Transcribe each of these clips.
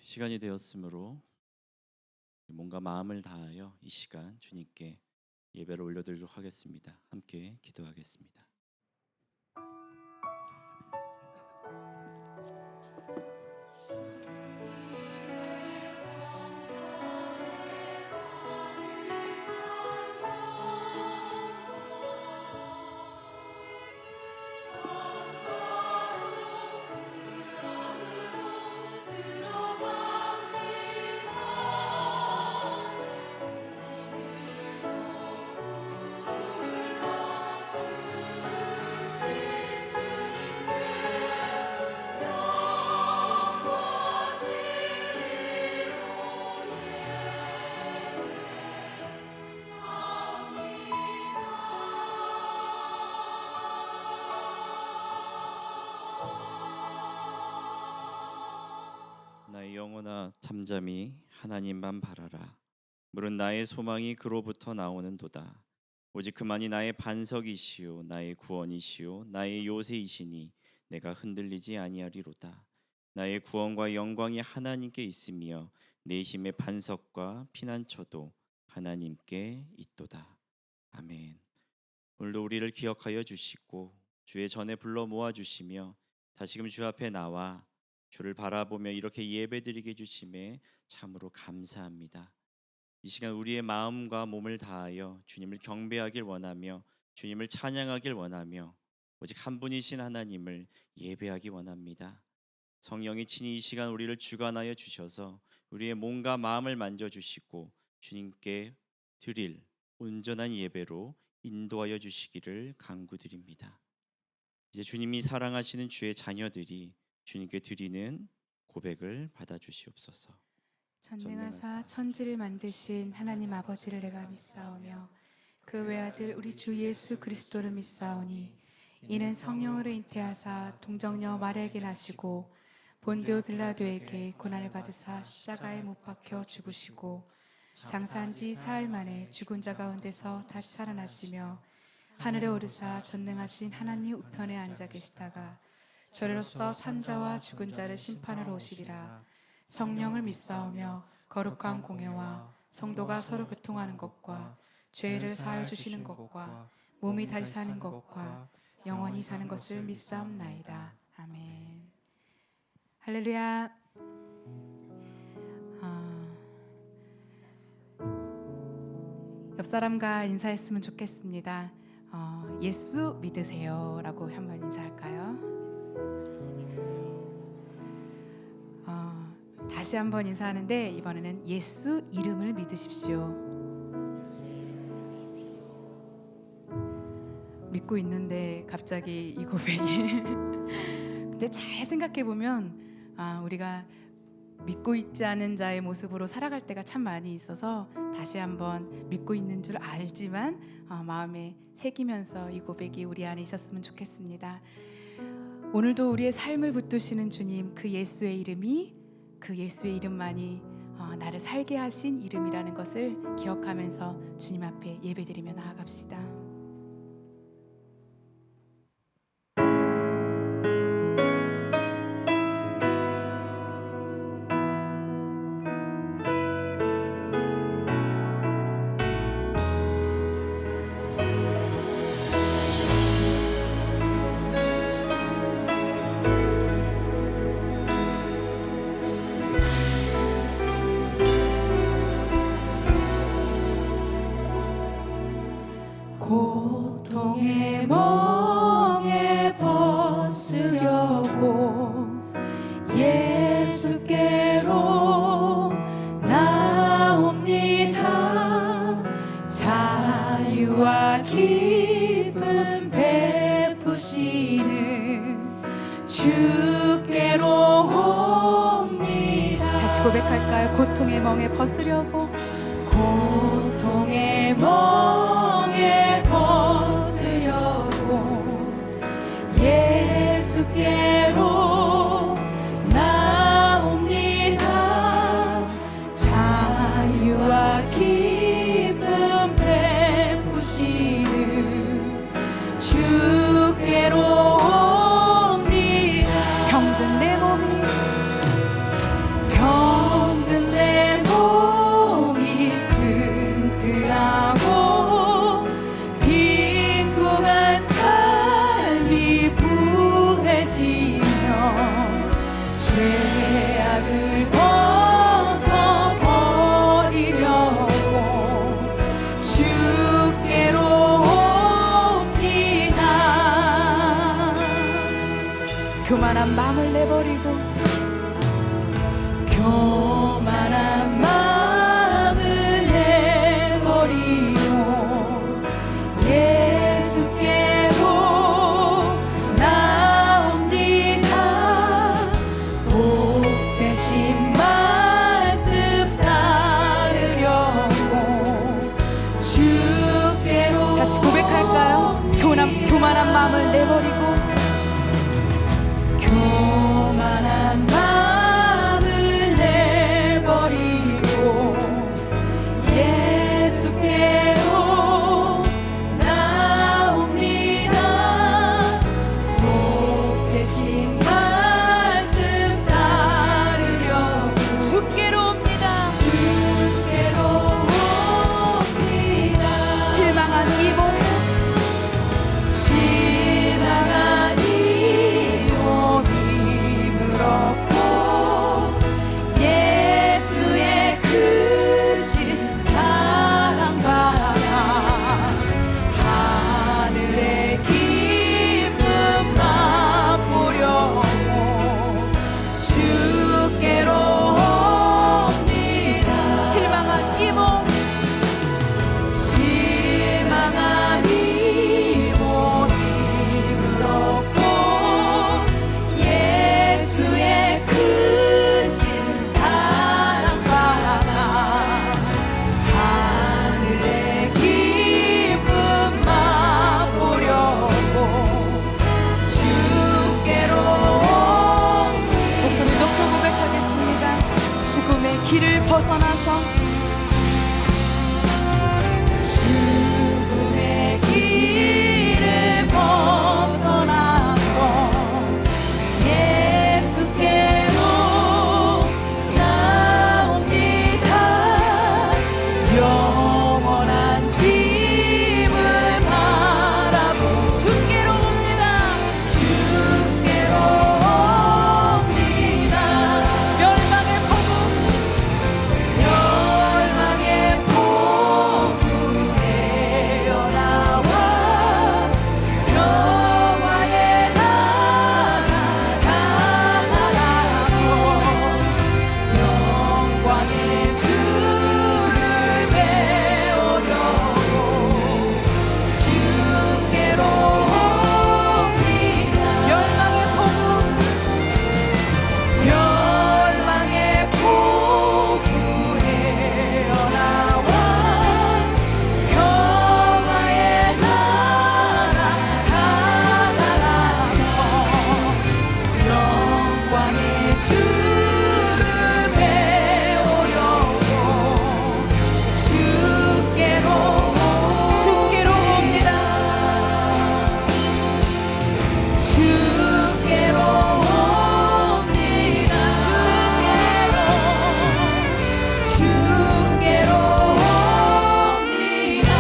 시간이 되었으므로 몸과 마음을 다하여 이 시간 주님께 예배를 올려드리도록 하겠습니다. 함께 기도하겠습니다. 나의 영혼아 잠잠히 하나님만 바라라. 물은 나의 소망이 그로부터 나오는도다. 오직 그만이 나의 반석이시요 나의 구원이시요 나의 요새이시니 내가 흔들리지 아니하리로다. 나의 구원과 영광이 하나님께 있으며 내 힘의 반석과 피난처도 하나님께 있도다. 아멘. 오늘도 우리를 기억하여 주시고 주의 전에 불러 모아 주시며 다시금 주 앞에 나와 주를 바라보며 이렇게 예배드리게 해주심에 참으로 감사합니다. 이 시간 우리의 마음과 몸을 다하여 주님을 경배하길 원하며 주님을 찬양하길 원하며 오직 한 분이신 하나님을 예배하기 원합니다. 성령이 친히 이 시간 우리를 주관하여 주셔서 우리의 몸과 마음을 만져주시고 주님께 드릴 온전한 예배로 인도하여 주시기를 간구드립니다. 이제 주님이 사랑하시는 주의 자녀들이 주님께 드리는 고백을 받아주시옵소서. 전능하사 천지를 만드신 하나님 아버지를 내가 믿사오며 그 외아들 우리 주 예수 그리스도를 믿사오니 이는 성령으로 잉태하사 동정녀 마리아에게 나시고 본디오 빌라도에게 고난을 받으사 십자가에 못 박혀 죽으시고 장사한 지 사흘 만에 죽은 자 가운데서 다시 살아나시며 하늘에 오르사 전능하신 하나님 우편에 앉아 계시다가 저리로서 산자와 죽은 자를 심판하러 오시리라. 성령을 믿사오며 거룩한 공예와 성도가 서로 교통하는 것과 죄를 사하여 주시는 것과 몸이 다시 사는 것과 영원히 사는 것을 믿사옵나이다. 아멘. 할렐루야. 옆 사람과 인사했으면 좋겠습니다. 예수 믿으세요 라고 한번 인사할까요? 다시 한번 인사하는데 이번에는 예수 이름을 믿으십시오. 믿고 있는데 갑자기 이 고백이 근데 잘 생각해 보면 우리가 믿고 있지 않은 자의 모습으로 살아갈 때가 참 많이 있어서 다시 한번 믿고 있는 줄 알지만 마음에 새기면서 이 고백이 우리 안에 있었으면 좋겠습니다. 오늘도 우리의 삶을 붙드시는 주님, 그 예수의 이름이, 그 예수의 이름만이 나를 살게 하신 이름이라는 것을 기억하면서 주님 앞에 예배드리며 나아갑시다. 고통의 멍에 벗으려고 예수께로 나옵니다. 자유와 기쁨 베푸시는 주께로 옵니다. 다시 고백할까요? 고통의 멍에 벗으려고 고통의 멍에 벗으려고 예수께로 나옵니다. 자유와 기쁨 베푸시는 주께로 옵니다. 병든 내 몸이 병든 죄악을 벗어버리려고 주께로 옵니다. 교만한 마음을 내버리고 교만한 마음을 내버리고 예수께로 나옵니다. 복되신 말씀 따르려고 주께로 다시 고백할까요? 교만한 마음을 내버리고 교만한 마음을 내버리고 예수께로 나옵니다. 복되신 말씀 따르려 주께로 옵니다. 주께로 옵니다. 실망한 이몸 실망한 이 몸임을 얻고 예수의 크신 사랑 받아 하늘의 기쁨 맛보려고 주께로 옵니다. 실망한 이 몸 실망한 이 몸임을 얻고 예수의 크신 사랑 받아 하늘의 기쁨 맛보려고 주께로 목소리 높여 고백하겠습니다. 죽음의 길을 벗어나서 죽음의 길을 벗어나서 예수께로 나옵니다. 영원한 짐을 바라보 주께로 옵니다. 주께로 옵니다. 멸망의 폭풍 헤어나와 평화의 나라 가나라서 영광의 주를 배우려고 주께로 옵니다. 멸망의 폭풍 헤어나와 평화의 나라 가나라서 영광의 주를 배우려고 주께로 옵니다. 주께로 옵니다. 주께로 옵니다.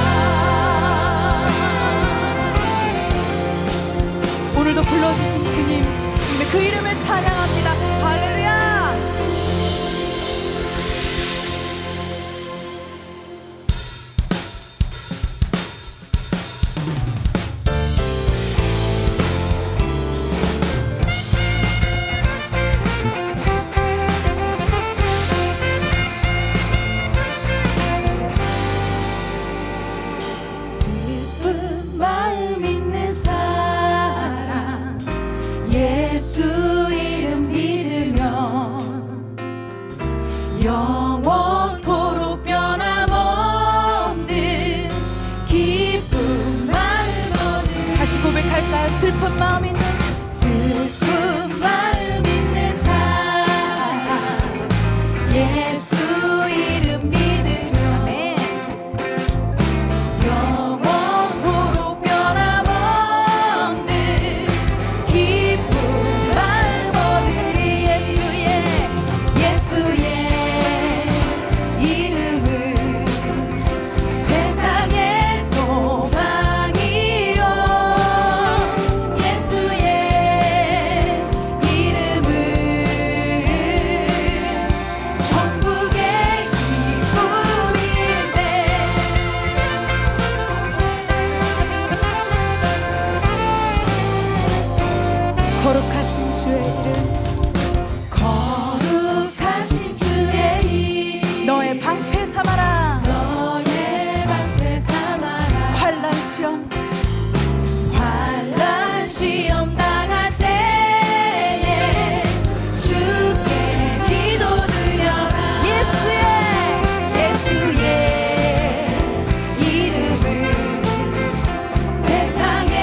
오늘도 불러주신 주님, 주님의 그 이름을 찬양합니다. 할렐루야. 슬픈 마음 있는 사람 예수 이름 믿으면 영원토록 변함없는 기쁨 마음 얻는 다시 고백할까요? 슬픈 마음 있는 사람 예수 이름 믿으면 아멘. 영원토록 변함없는 기쁨 마음 얻으리. 예수의 이름은 세상의 소망이요 예수의 이름 거룩하신 주의 이름 너의 방패 삼아라. 너의 방패 삼아라. 환난 시험 환난 시험 당할 때에 주께 기도드려라. 예수의 이름은 세상의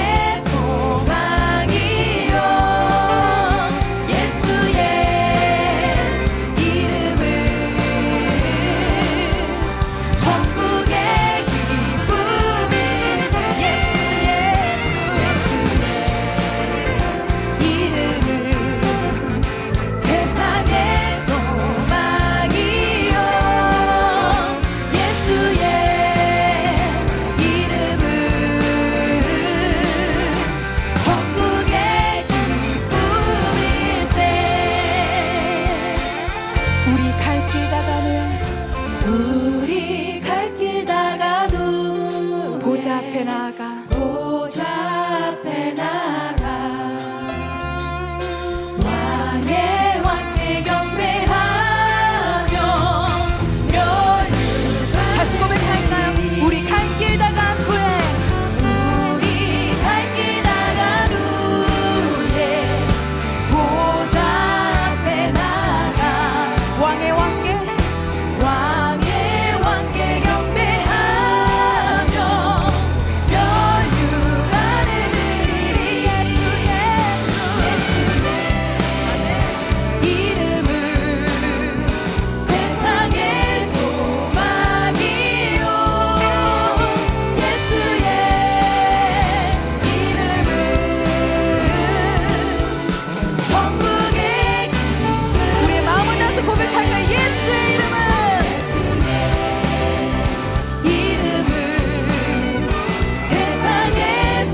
소망이요. 예수의 이름은 천국의 기쁨일세. 예수의 이름은 세상의 소망이요. 예수의 이름은 천국의 기쁨일세. 우리 갈 길 다가는 우리 갈 길 다가도 보좌 앞에 나아가 보좌 앞에 나가 왕의 왕께 경배하며 멸류관 다시 고백할까요? 우리 갈 길 다간 후에 우리 갈 길 나간 후에 보좌 앞에 나가 왕의 왕께 왕의 왕께 경배하며 멸류관을 드리리. 예수의 이름은 세상의 소망이요. 예수의 이름은 천국의 우리의 마음을 다해서 고백할까요? 예수의 이름은 이름은 세상의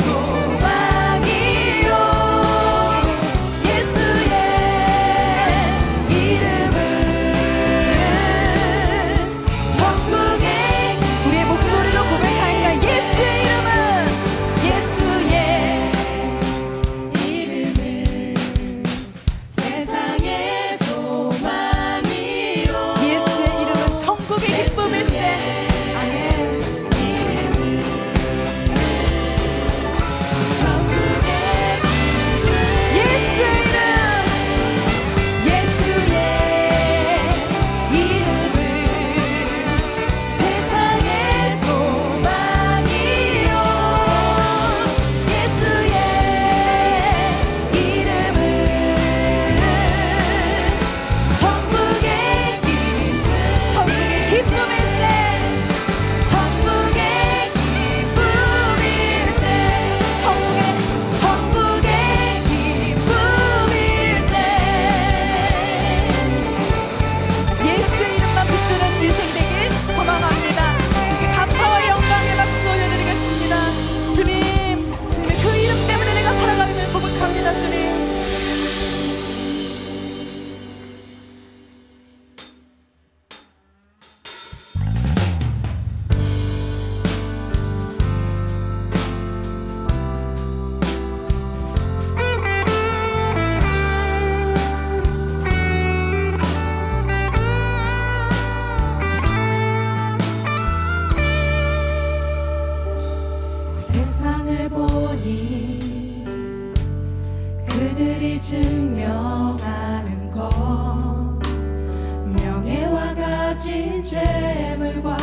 소망이요. 예수의 이름은 천국의 우리의 목소리로 고백할까요? 예수의 이름은 예수의 이름은 세상의 소망이요. 예수의 이름은 천국의 기쁨일세. 아멘. 예수의 이름 예수의 이름은 세상의 소망이요. 예수의 이름은 천국의 기쁨일세. 천국의 기쁨일세. 천국의 기쁨일세. 예수의 이름만 붙드는 인생 되길 소망합니다. 주님께 감사와 영광의 박수 올려드리겠습니다. 주님의 그 이름 때문에 내가 살아감을 고백합니다. 주님. 세상을 보니 그들이 증명하는 것 명예와 가진 재물과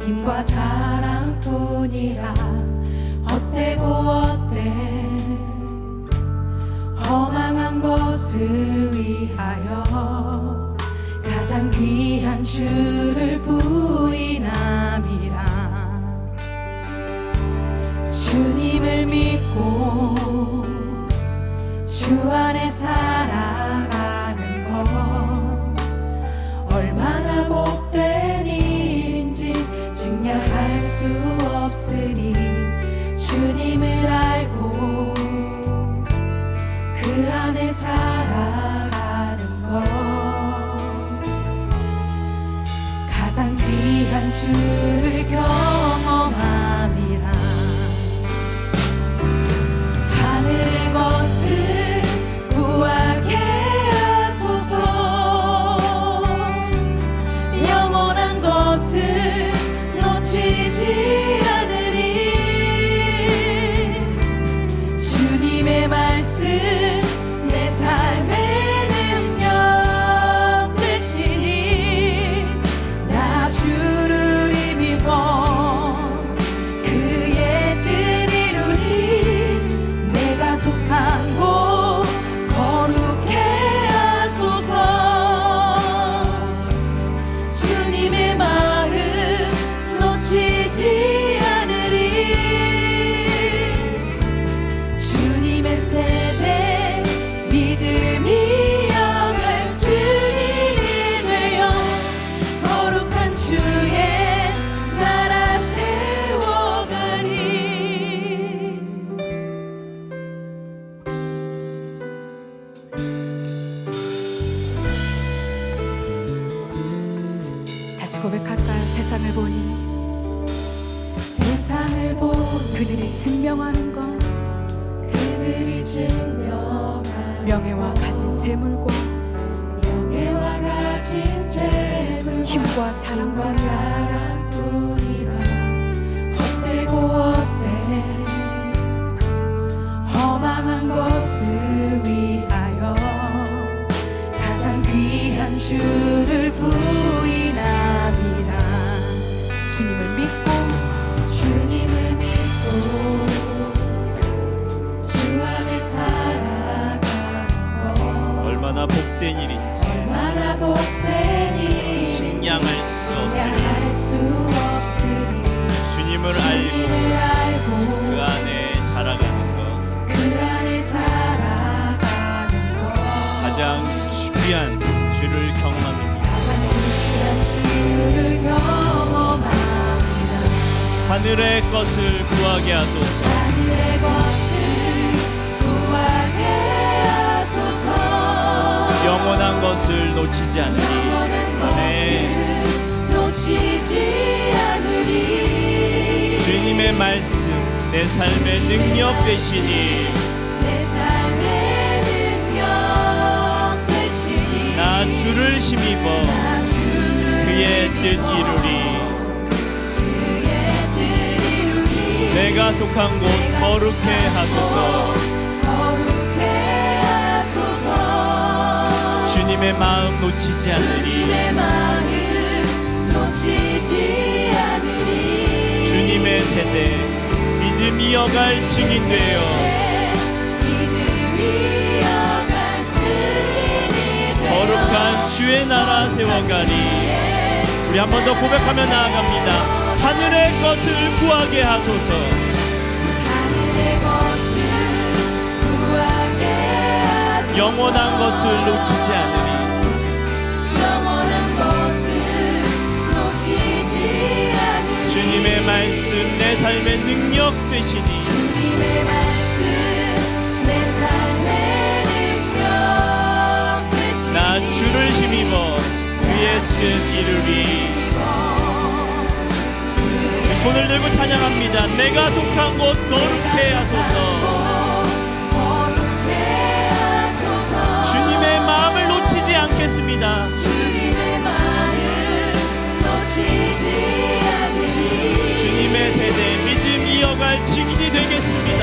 힘과 자랑뿐이라 헛되고 헛돼 허망한 것을 위하여 가장 귀한 주를 부인함이라. 주님을 믿고 주 안에 살아가는 것 얼마나 복된 일인지 증명할 수 없으니 주님을 알고 그 안에 자라가는 것 가장 귀한 주를 경험함이라. 하늘의 것을 구하게 고백할까요? 세상을 보니 세상을 보니 그들이 증명하는 건 그들이 증명한 명예와 가진 재물과 명예와 가진 재물 힘과 자랑뿐이라. 사랑뿐이라 헛되고 헛된 허망한 것을 위하여 가장 귀한 주를 부인함이라. 주님을 믿고 주님을 믿고 주 안에 살아가는 것 얼마나 복된 일인지 얼마나 복된 일인지 식량할 수 없으리. 식량할 수 없으리. 주님을 주님을 알고 그 알고 안에 자라가는 것, 그 안에 자라가는 것 가장 귀한 주를 경험합니다. 가장 귀한 주를 경험합니다. 하늘의 것을 구하게 하소서. 하늘의 것을 구하게 하소서. 영원한 것을 놓치지 않으리. 영원한 아멘. 것을 놓치지 않으리. 주님의 말씀 내 삶의 능력 되시니 내 삶의 능력 되시니 나 주를 힘입어 나 주를 그의 뜻 이루리. 그의 뜻 이루리. 내가 속한 곳 거룩해 하소서. 거룩해 하소서. 주님의 마음 놓치지 않으리. 주님의 마음 놓치지 않으리. 주님의 세대 믿음 이어갈 증인 되어 믿음 이어갈 증인이 되어 거룩한 주의 나라 세워가리. 우리 한 번 더 고백하며 나아갑니다. 하늘의 것을 구하게 하소서. 하늘의 것을 구하게 하소서. 영원한 것을 놓치지 않으리. 영원한 것을 놓치지 않으리. 주님의 말씀 내 삶의 능력 되시니 주님의 말씀 내 삶의 능력 되시니 나 주를 힘입어 그의 뜻 이루리. 우리 손을 들고 찬양합니다. 내가 속한 곳 거룩해 하소서. 거룩해 하소서. 주님의 마음을 놓치지 않겠습니다. 주님의 마음 놓치지 않으리. 주님의 세대 믿음 이어갈 증인이 되겠습니다.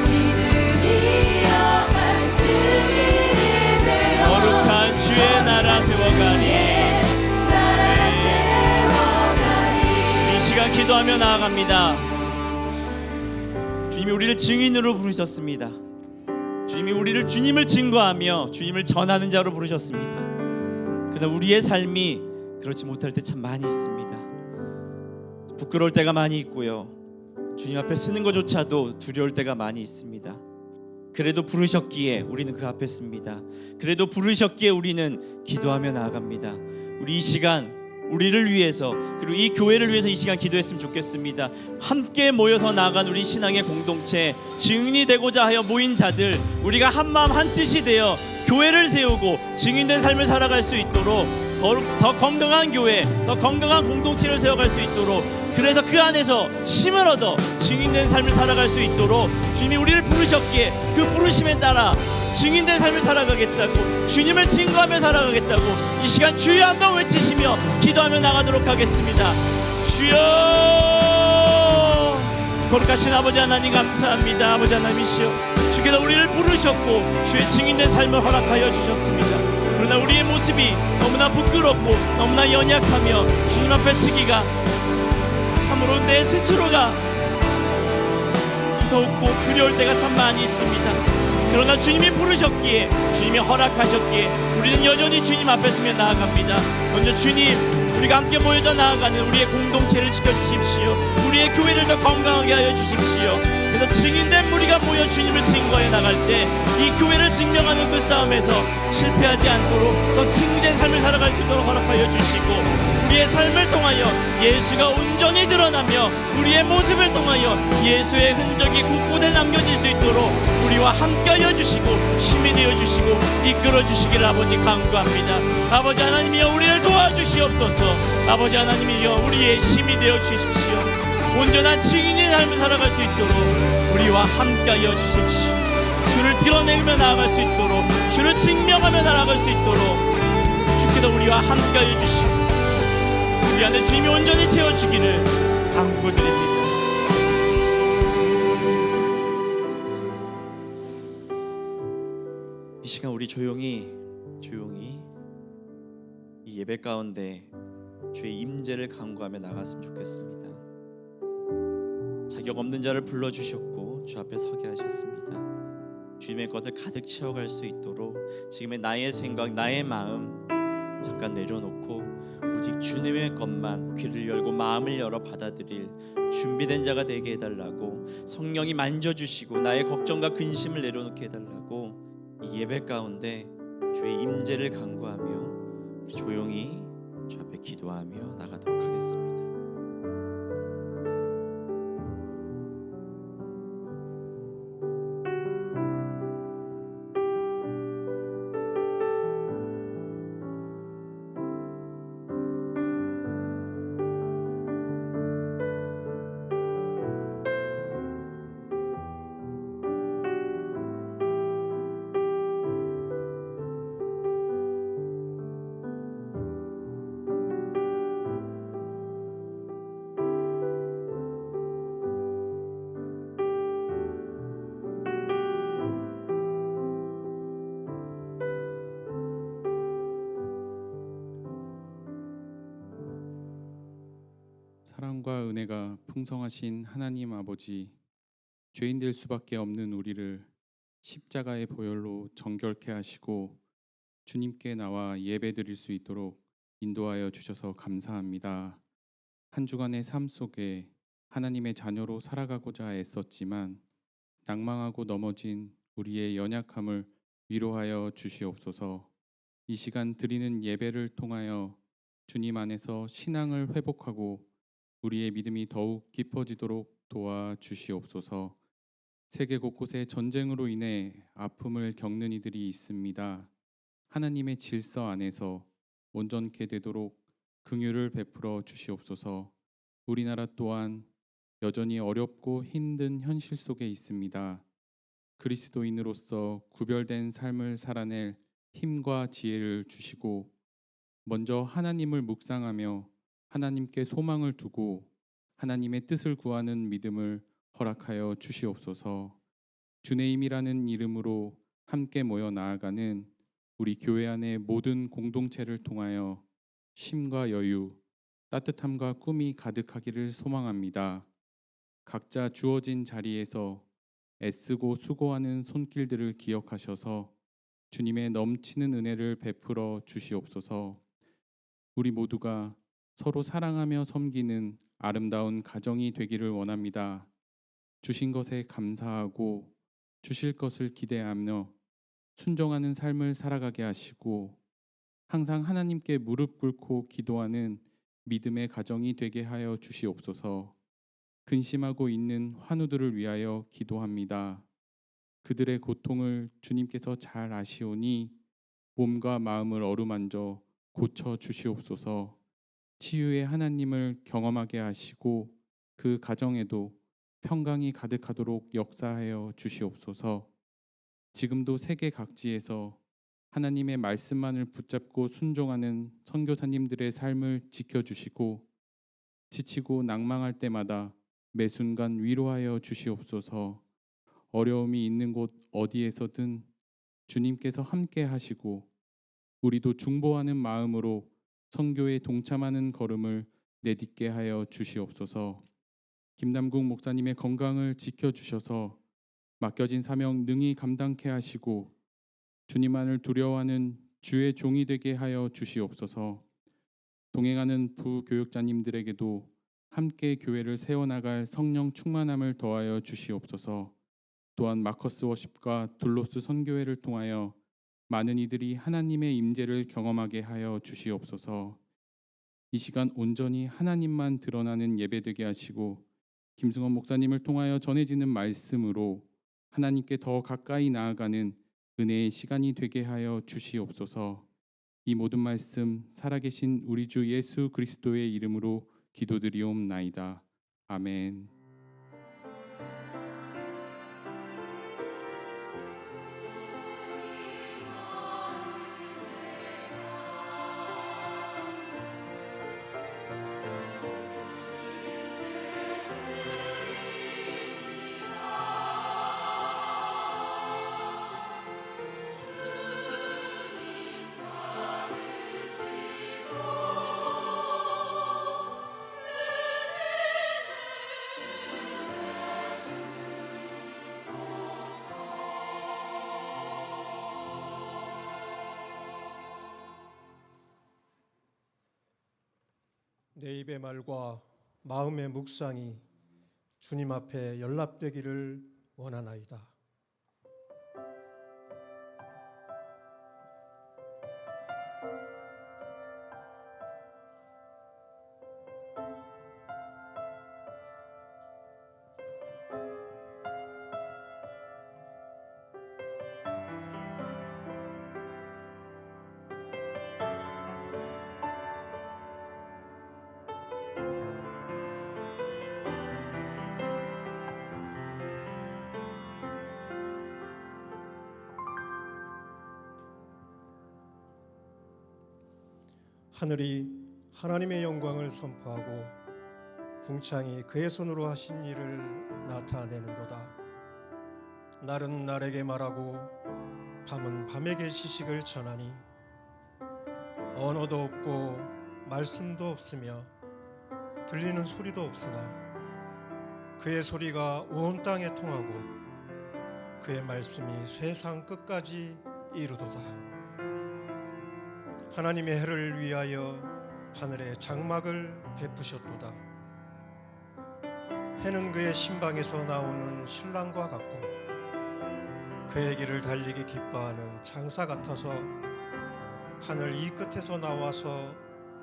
믿음 이어갈 증인이 되어 거룩한 주의 나라 세워가니. 나라 세워가리. 이 시간 기도하며 나아갑니다. 주님이 우리를 증인으로 부르셨습니다. 주님이 우리를 주님을 증거하며 주님을 전하는 자로 부르셨습니다. 그러나 우리의 삶이 그렇지 못할 때 참 많이 있습니다. 부끄러울 때가 많이 있고요. 주님 앞에 쓰는 것조차도 두려울 때가 많이 있습니다. 그래도 부르셨기에 우리는 그 앞에 씁니다. 그래도 부르셨기에 우리는 기도하며 나아갑니다. 우리 이 시간 우리를 위해서 그리고 이 교회를 위해서 이 시간 기도했으면 좋겠습니다. 함께 모여서 나아간 우리 신앙의 공동체, 증인이 되고자 하여 모인 자들, 우리가 한마음 한뜻이 되어 교회를 세우고 증인된 삶을 살아갈 수 있도록 더 건강한 교회, 더 건강한 공동체를 세워갈 수 있도록, 그래서 그 안에서 힘을 얻어 증인된 삶을 살아갈 수 있도록 주님이 우리를 부르셨기에 그 부르심에 따라 증인된 삶을 살아가겠다고, 주님을 증거하며 살아가겠다고 이 시간 주여 한번 외치시며 기도하며 나가도록 하겠습니다. 주여, 거룩하신 아버지 하나님 감사합니다. 아버지 하나님이시여, 주께서 우리를 부르셨고 주의 증인된 삶을 허락하여 주셨습니다. 그러나 우리의 모습이 너무나 부끄럽고 너무나 연약하며 주님 앞에 서기가 참으로 내 스스로가 무섭고 두려울 때가 참 많이 있습니다. 그러나 주님이 부르셨기에, 주님이 허락하셨기에 우리는 여전히 주님 앞에 서며 나아갑니다. 먼저 주님, 우리가 함께 모여져 나아가는 우리의 공동체를 지켜주십시오. 우리의 교회를 더 건강하게 하여 주십시오. 그래서 증인된 무리가 모여 주님을 증거해 나가 나갈 때 이 교회를 증명하는 그 싸움에서 실패하지 않도록 더 승리된 삶을 살아갈 수 있도록 허락하여 주시고, 우리의 삶을 통하여 예수가 온전히 드러나며 우리의 모습을 통하여 예수의 흔적이 곳곳에 남겨질 수 있도록 우리와 함께하여 주시고 힘이 되어 주시고 이끌어 주시기를 아버지 간구합니다. 아버지 하나님이여 우리를 도와주시옵소서. 아버지 하나님이여 우리의 힘이 되어 주십시오. 온전한 증인의 삶을 살아갈 수 있도록 우리와 함께하여 주십시오. 주를 드러내며 나아갈 수 있도록, 주를 증명하며 나아갈 수 있도록 주께서 우리와 함께하여 주시고 우리 안에 주님이 온전히 채워주기를 간구드립니다. 이 시간 우리 조용히 이 예배 가운데 주의 임재를 간구하며 나갔으면 좋겠습니다. 자격 없는 자를 불러주셨고 주 앞에 서게 하셨습니다. 주님의 것을 가득 채워갈 수 있도록 지금의 나의 생각, 나의 마음 잠깐 내려놓고 오직 주님의 것만 귀를 열고 마음을 열어 받아들일 준비된 자가 되게 해달라고, 성령이 만져주시고 나의 걱정과 근심을 내려놓게 해달라고 이 예배 가운데 주의 임재를 간구하며 조용히 주 앞에 기도하며 나가도록 하겠습니다. 사랑과 은혜가 풍성하신 하나님 아버지, 죄인 될 수밖에 없는 우리를 십자가의 보혈로 정결케 하시고 주님께 나와 예배드릴 수 있도록 인도하여 주셔서 감사합니다. 한 주간의 삶 속에 하나님의 자녀로 살아가고자 애썼지만 낭망하고 넘어진 우리의 연약함을 위로하여 주시옵소서. 이 시간 드리는 예배를 통하여 주님 안에서 신앙을 회복하고 우리의 믿음이 더욱 깊어지도록 도와주시옵소서. 세계 곳곳에 전쟁으로 인해 아픔을 겪는 이들이 있습니다. 하나님의 질서 안에서 온전케 되도록 긍휼을 베풀어 주시옵소서. 우리나라 또한 여전히 어렵고 힘든 현실 속에 있습니다. 그리스도인으로서 구별된 삶을 살아낼 힘과 지혜를 주시고 먼저 하나님을 묵상하며 하나님께 소망을 두고 하나님의 뜻을 구하는 믿음을 허락하여 주시옵소서. 주의 힘이라는 이름으로 함께 모여 나아가는 우리 교회 안의 모든 공동체를 통하여 쉼과 여유, 따뜻함과 꿈이 가득하기를 소망합니다. 각자 주어진 자리에서 애쓰고 수고하는 손길들을 기억하셔서 주님의 넘치는 은혜를 베풀어 주시옵소서. 우리 모두가 서로 사랑하며 섬기는 아름다운 가정이 되기를 원합니다. 주신 것에 감사하고 주실 것을 기대하며 순종하는 삶을 살아가게 하시고 항상 하나님께 무릎 꿇고 기도하는 믿음의 가정이 되게 하여 주시옵소서. 근심하고 있는 환우들을 위하여 기도합니다. 그들의 고통을 주님께서 잘 아시오니 몸과 마음을 어루만져 고쳐 주시옵소서. 치유의 하나님을 경험하게 하시고 그 가정에도 평강이 가득하도록 역사하여 주시옵소서. 지금도 세계 각지에서 하나님의 말씀만을 붙잡고 순종하는 선교사님들의 삶을 지켜주시고 지치고 낭망할 때마다 매 순간 위로하여 주시옵소서. 어려움이 있는 곳 어디에서든 주님께서 함께 하시고 우리도 중보하는 마음으로 선교에 동참하는 걸음을 내딛게 하여 주시옵소서. 김남국 목사님의 건강을 지켜주셔서 맡겨진 사명 능히 감당케 하시고 주님만을 두려워하는 주의 종이 되게 하여 주시옵소서. 동행하는 부교육자님들에게도 함께 교회를 세워나갈 성령 충만함을 더하여 주시옵소서. 또한 마커스 워십과 둘로스 선교회를 통하여 많은 이들이 하나님의 임재를 경험하게 하여 주시옵소서. 이 시간 온전히 하나님만 드러나는 예배되게 하시고 김승원 목사님을 통하여 전해지는 말씀으로 하나님께 더 가까이 나아가는 은혜의 시간이 되게 하여 주시옵소서. 이 모든 말씀 살아계신 우리 주 예수 그리스도의 이름으로 기도드리옵나이다. 아멘. 내 입의 말과 마음의 묵상이 주님 앞에 연락되기를 원하나이다. 하늘이 하나님의 영광을 선포하고 궁창이 그의 손으로 하신 일을 나타내는도다. 날은 날에게 말하고 밤은 밤에게 지식을 전하니 언어도 없고 말씀도 없으며 들리는 소리도 없으나 그의 소리가 온 땅에 통하고 그의 말씀이 세상 끝까지 이루도다. 하나님의 해를 위하여 하늘에 장막을 베푸셨도다. 해는 그의 신방에서 나오는 신랑과 같고 그의 길을 달리기 기뻐하는 장사 같아서 하늘 이 끝에서 나와서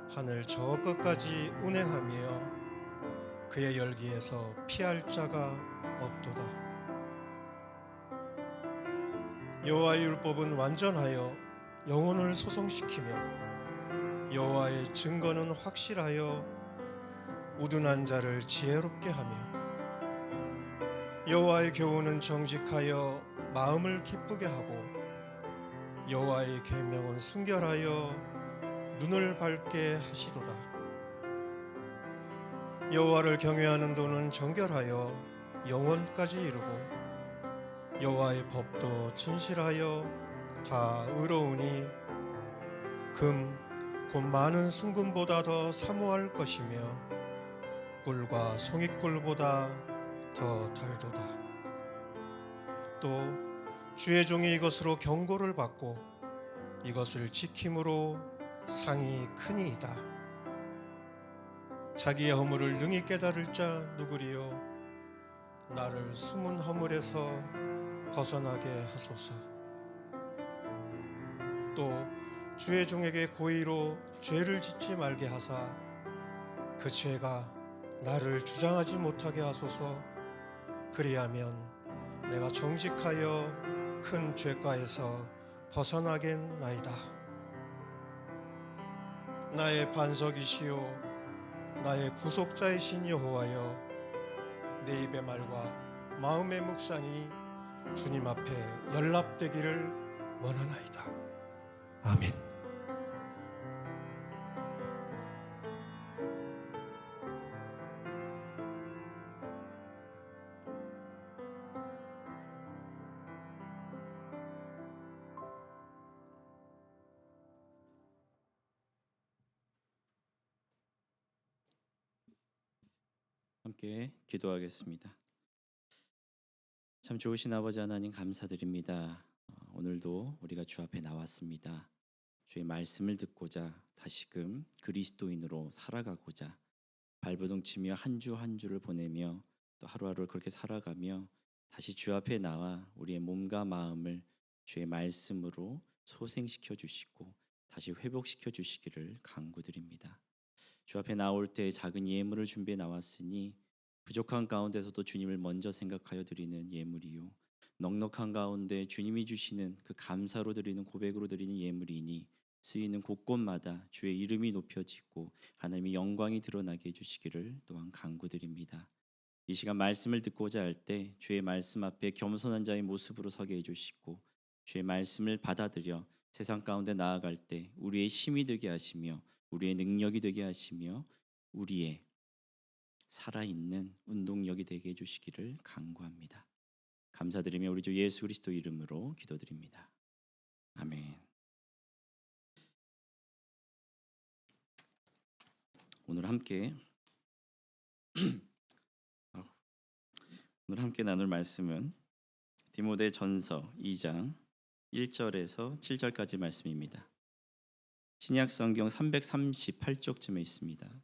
하늘 저 끝까지 운행하며 그의 열기에서 피할 자가 없도다. 여호와의 율법은 완전하여 영혼을 소성시키며 여호와의 증거는 확실하여 우둔한 자를 지혜롭게 하며 여호와의 교훈은 정직하여 마음을 기쁘게 하고 여호와의 계명은 순결하여 눈을 밝게 하시도다. 여호와를 경외하는 도는 정결하여 영원까지 이르고 여호와의 법도 진실하여 다 의로우니 금 곧 많은 순금보다 더 사모할 것이며 꿀과 송이꿀보다 더 달도다. 또 주의 종이 이것으로 경고를 받고 이것을 지킴으로 상이 크니이다. 자기의 허물을 능히 깨달을 자 누구리요? 나를 숨은 허물에서 벗어나게 하소서. 또 주의 종에게 고의로 죄를 짓지 말게 하사 그 죄가 나를 주장하지 못하게 하소서. 그리하면 내가 정직하여 큰 죄가에서 벗어나겠나이다. 나의 반석이시요 나의 구속자이신 여호와여, 내 입의 말과 마음의 묵상이 주님 앞에 연락되기를 원하나이다. 아멘. 함께 기도하겠습니다. 참 좋으신 아버지 하나님 감사드립니다. 오늘도 우리가 주 앞에 나왔습니다. 주의 말씀을 듣고자 다시금 그리스도인으로 살아가고자 발버둥치며 한 주 한 주를 보내며 또 하루하루를 그렇게 살아가며 다시 주 앞에 나와 우리의 몸과 마음을 주의 말씀으로 소생시켜 주시고 다시 회복시켜 주시기를 간구드립니다. 주 앞에 나올 때 작은 예물을 준비해 나왔으니 부족한 가운데서도 주님을 먼저 생각하여 드리는 예물이요, 넉넉한 가운데 주님이 주시는 그 감사로 드리는 고백으로 드리는 예물이니 쓰이는 곳곳마다 주의 이름이 높여지고 하나님의 영광이 드러나게 해주시기를 또한 간구드립니다. 이 시간 말씀을 듣고자 할 때 주의 말씀 앞에 겸손한 자의 모습으로 서게 해주시고 주의 말씀을 받아들여 세상 가운데 나아갈 때 우리의 힘이 되게 하시며 우리의 능력이 되게 하시며 우리의 살아있는 운동력이 되게 해주시기를 간구합니다. 감사드리며 우리 주 예수 그리스도 이름으로 기도드립니다. 아멘. 오늘 함께 나눌 말씀은 디모데전서 2장 1절에서 7절까지 말씀입니다. 신약 성경 338쪽쯤에 있습니다.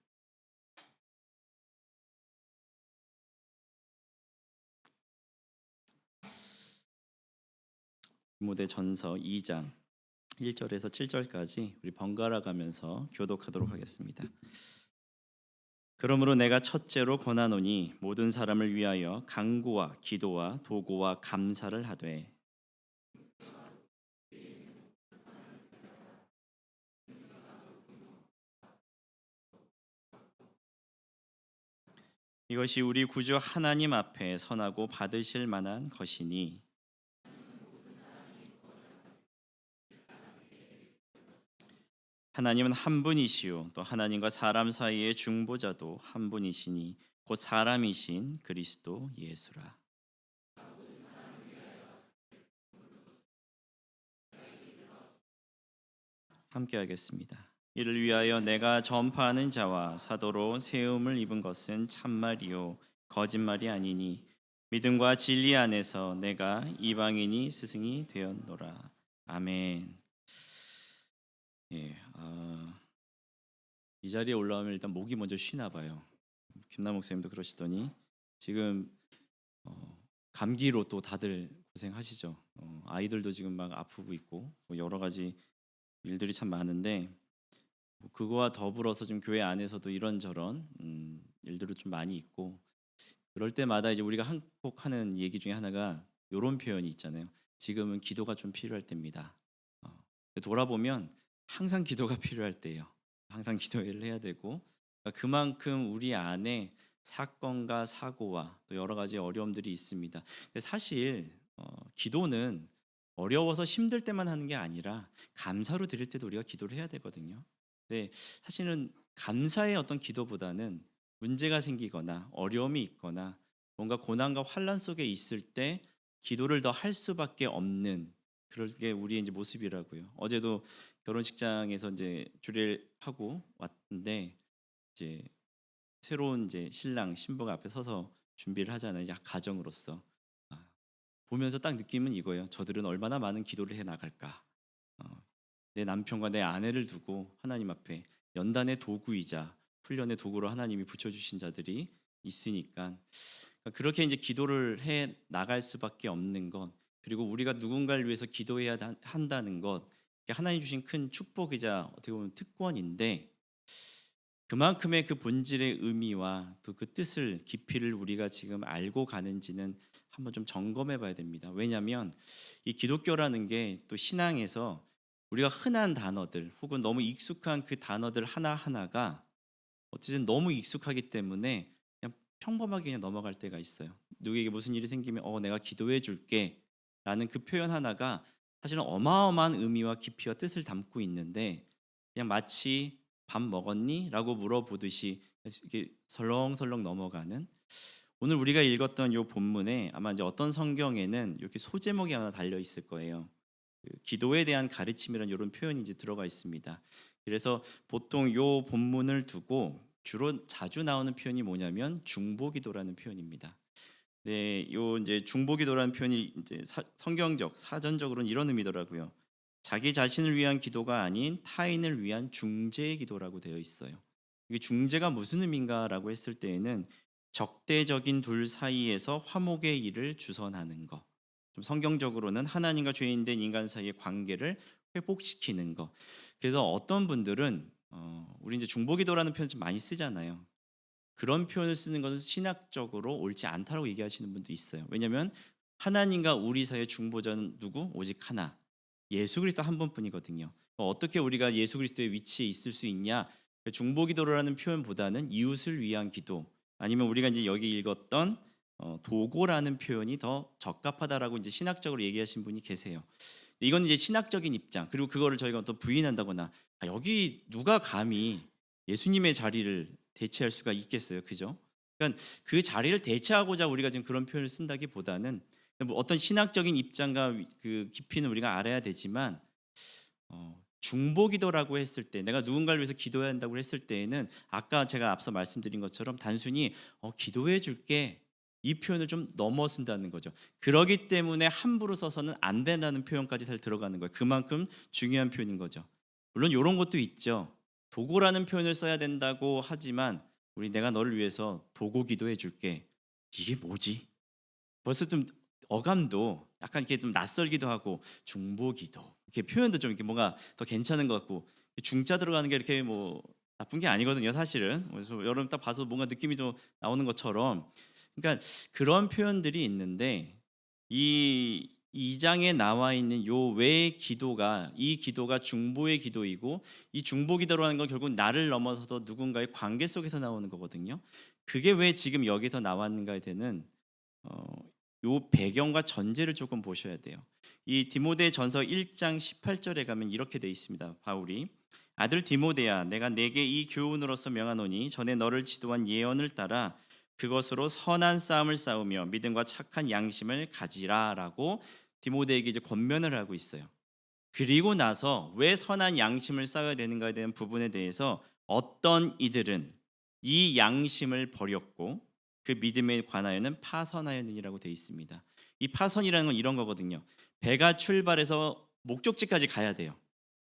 디모데전서 2장 1절에서 7절까지 우리 번갈아 가면서 교독하도록 하겠습니다. 그러므로 내가 첫째로 권하노니 모든 사람을 위하여 간구와 기도와 도고와 감사를 하되 이것이 우리 구주 하나님 앞에 선하고 받으실 만한 것이니 하나님은 한 분이시요 또 하나님과 사람 사이의 중보자도 한 분이시니 곧 사람이신 그리스도 예수라. 함께 하겠습니다. 이를 위하여 내가 전파하는 자와 사도로 세움을 입은 것은 참말이요 거짓말이 아니니 믿음과 진리 안에서 내가 이방인이 스승이 되었노라. 아멘. 이 자리에 올라오면 일단 목이 먼저 쉬나 봐요. 김남 목사님도 그러시더니 지금 감기로 또 다들 고생하시죠. 아이들도 지금 막 아프고 있고 여러 가지 일들이 참 많은데 그거와 더불어서 지금 교회 안에서도 이런저런 일들도 좀 많이 있고 그럴 때마다 이제 우리가 한국하는 얘기 중에 하나가 이런 표현이 있잖아요. 지금은 기도가 좀 필요할 때입니다. 돌아보면 항상 기도가 필요할 때예요. 항상 기도를 해야 되고 그만큼 우리 안에 사건과 사고와 또 여러 가지 어려움들이 있습니다. 근데 사실 기도는 어려워서 힘들 때만 하는 게 아니라 감사로 드릴 때도 우리가 기도를 해야 되거든요. 근데 사실은 감사의 어떤 기도보다는 문제가 생기거나 어려움이 있거나 뭔가 고난과 환난 속에 있을 때 기도를 더 할 수밖에 없는 그런 게 우리의 이제 모습이라고요. 어제도 결혼식장에서 이제 주례를 하고 왔는데 이제 새로운 이제 신랑 신부가 앞에 서서 준비를 하잖아요. 가정으로서 보면서 딱 느낌은 이거예요. 저들은 얼마나 많은 기도를 해 나갈까. 내 남편과 내 아내를 두고 하나님 앞에 연단의 도구이자 훈련의 도구로 하나님이 붙여주신 자들이 있으니까 그렇게 이제 기도를 해 나갈 수밖에 없는 것, 그리고 우리가 누군가를 위해서 기도해야 한다는 것, 하나님 주신 큰 축복이자 어떻게 보면 특권인데 그만큼의 그 본질의 의미와 또 그 뜻을 깊이를 우리가 지금 알고 가는지는 한번 좀 점검해 봐야 됩니다. 왜냐하면 이 기독교라는 게 또 신앙에서 우리가 흔한 단어들 혹은 너무 익숙한 그 단어들 하나하나가 어쨌든 너무 익숙하기 때문에 그냥 평범하게 그냥 넘어갈 때가 있어요. 누구에게 무슨 일이 생기면 내가 기도해 줄게 라는 그 표현 하나가 사실은 어마어마한 의미와 깊이와 뜻을 담고 있는데 그냥 마치 밥 먹었니? 라고 물어보듯이 이렇게 설렁설렁 넘어가는, 오늘 우리가 읽었던 이 본문에 아마 이제 어떤 성경에는 이렇게 소제목이 하나 달려 있을 거예요. 기도에 대한 가르침이라는 이런 표현이 이제 들어가 있습니다. 그래서 보통 이 본문을 두고 주로 자주 나오는 표현이 뭐냐면 중보기도라는 표현입니다. 네, 요 이제 중보기도라는 표현이 이제 성경적 사전적으로는 이런 의미더라고요. 자기 자신을 위한 기도가 아닌 타인을 위한 중재의 기도라고 되어 있어요. 이게 중재가 무슨 의미인가라고 했을 때에는 적대적인 둘 사이에서 화목의 일을 주선하는 거. 좀 성경적으로는 하나님과 죄인된 인간 사이의 관계를 회복시키는 거. 그래서 어떤 분들은 우리 이제 중보기도라는 표현 좀 많이 쓰잖아요. 그런 표현을 쓰는 것은 신학적으로 옳지 않다고 얘기하시는 분도 있어요. 왜냐하면 하나님과 우리 사이의 중보자는 누구? 오직 하나, 예수 그리스도 한 분뿐이거든요. 어떻게 우리가 예수 그리스도의 위치에 있을 수 있냐? 중보기도라는 표현보다는 이웃을 위한 기도, 아니면 우리가 이제 여기 읽었던 도고라는 표현이 더 적합하다라고 이제 신학적으로 얘기하신 분이 계세요. 이건 이제 신학적인 입장, 그리고 그거를 저희가 또 부인한다거나 여기 누가 감히 예수님의 자리를 대체할 수가 있겠어요, 그죠? 그러니까 그 자리를 대체하고자 우리가 지금 그런 표현을 쓴다기보다는 뭐 어떤 신학적인 입장과 그 깊이는 우리가 알아야 되지만 중보기도라고 했을 때, 내가 누군가를 위해서 기도해야 한다고 했을 때에는 아까 제가 앞서 말씀드린 것처럼 단순히 기도해 줄게 이 표현을 좀 넘어 쓴다는 거죠. 그러기 때문에 함부로 써서는 안 된다는 표현까지 잘 들어가는 거예요. 그만큼 중요한 표현인 거죠. 물론 이런 것도 있죠. 도고라는 표현을 써야 된다고 하지만 내가 너를 위해서 도고 기도해 줄게. 이게 뭐지? 벌써 좀 어감도 약간 이렇게 좀 낯설기도 하고, 중보기도 이렇게 표현도 좀 이렇게 뭔가 더 괜찮은 것 같고, 중자 들어가는 게 이렇게 뭐 나쁜 게 아니거든요, 사실은. 그래서 여러분 딱 봐서 뭔가 느낌이 좀 나오는 것처럼, 그러니까 그런 표현들이 있는데 이 2장에 나와 있는 요 외의 기도가, 이 기도가 중보의 기도이고, 이 중보 기도라는 건 결국 나를 넘어서서 누군가의 관계 속에서 나오는 거거든요. 그게 왜 지금 여기서 나왔는가에 대한 요 배경과 전제를 조금 보셔야 돼요. 이 디모데전서 1장 18절에 가면 이렇게 돼 있습니다. 바울이 아들 디모데야, 내가 내게 이 교훈으로서 명하노니 전에 너를 지도한 예언을 따라 그것으로 선한 싸움을 싸우며 믿음과 착한 양심을 가지라라고 디모데에게 이제 권면을 하고 있어요. 그리고 나서 왜 선한 양심을 쌓아야 되는가에 대한 부분에 대해서 어떤 이들은 이 양심을 버렸고 그 믿음에 관하여는 파선하였느니라고 되어 있습니다. 이 파선이라는 건 이런 거거든요. 배가 출발해서 목적지까지 가야 돼요.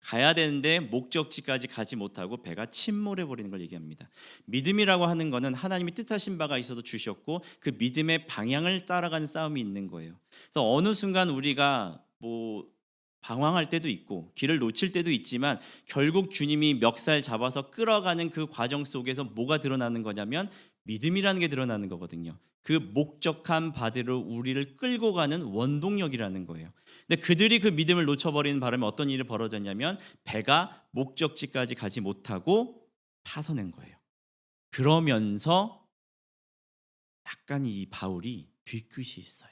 가야 되는데 목적지까지 가지 못하고 배가 침몰해 버리는 걸 얘기합니다. 믿음이라고 하는 거는 하나님이 뜻하신 바가 있어서 주셨고 그 믿음의 방향을 따라가는 싸움이 있는 거예요. 그래서 어느 순간 우리가 뭐 방황할 때도 있고 길을 놓칠 때도 있지만 결국 주님이 멱살 잡아서 끌어가는 그 과정 속에서 뭐가 드러나는 거냐면 믿음이라는 게 드러나는 거거든요. 그 목적한 바대로 우리를 끌고 가는 원동력이라는 거예요. 근데 그들이 그 믿음을 놓쳐버리는 바람에 어떤 일이 벌어졌냐면 배가 목적지까지 가지 못하고 파선한 거예요. 그러면서 약간 이 바울이 뒤끝이 있어요.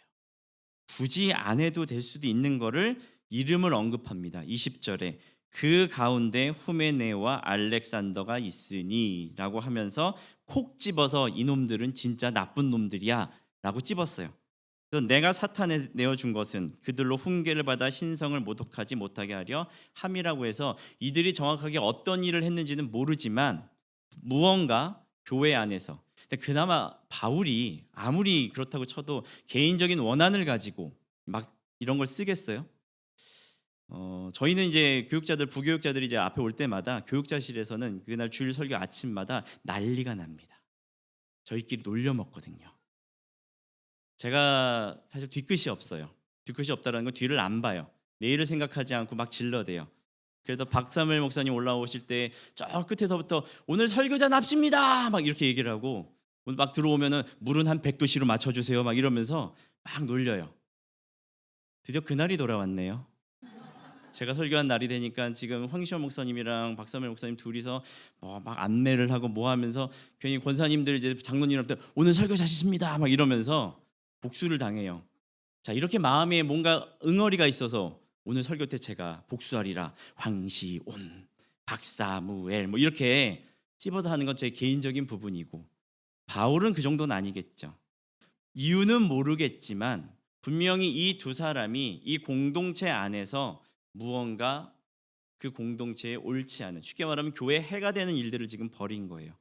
굳이 안 해도 될 수도 있는 거를 이름을 언급합니다. 20절에 그 가운데 후메네와 알렉산더가 있으니 라고 하면서 콕 집어서 이놈들은 진짜 나쁜 놈들이야 라고 집었어요. 그래서 내가 사탄에 내어준 것은 그들로 훈계를 받아 신성을 모독하지 못하게 하려 함이라고 해서 이들이 정확하게 어떤 일을 했는지는 모르지만 무언가 교회 안에서, 근데 그나마 바울이 아무리 그렇다고 쳐도 개인적인 원한을 가지고 막 이런 걸 쓰겠어요? 저희는 이제 교육자들, 부교육자들이 이제 앞에 올 때마다 교육자실에서는 그날 주일 설교 아침마다 난리가 납니다. 저희끼리 놀려 먹거든요. 제가 사실 뒤끝이 없어요. 뒤끝이 없다는 건 뒤를 안 봐요. 내일을 생각하지 않고 막 질러대요. 그래서 박사물 목사님 올라오실 때 저 끝에서부터 오늘 설교자 납십니다 막 이렇게 얘기를 하고, 막 들어오면은 물은 한 100도씨로 맞춰주세요 막 이러면서 막 놀려요. 드디어 그날이 돌아왔네요. 제가 설교한 날이 되니까 지금 황시원 목사님이랑 박사물 목사님 둘이서 막 안내를 하고 뭐 하면서 괜히 권사님들 이제 장로님한테 오늘 설교자십니다 막 이러면서 복수를 당해요. 자, 이렇게 마음에 뭔가 응어리가 있어서 오늘 설교 때 제가 복수하리라 황시온, 박사무엘 뭐 이렇게 찝어서 하는 건 제 개인적인 부분이고, 바울은 그 정도는 아니겠죠. 이유는 모르겠지만 분명히 이 두 사람이 이 공동체 안에서 무언가 그 공동체에 옳지 않은, 쉽게 말하면 교회에 해가 되는 일들을 지금 벌인 거예요.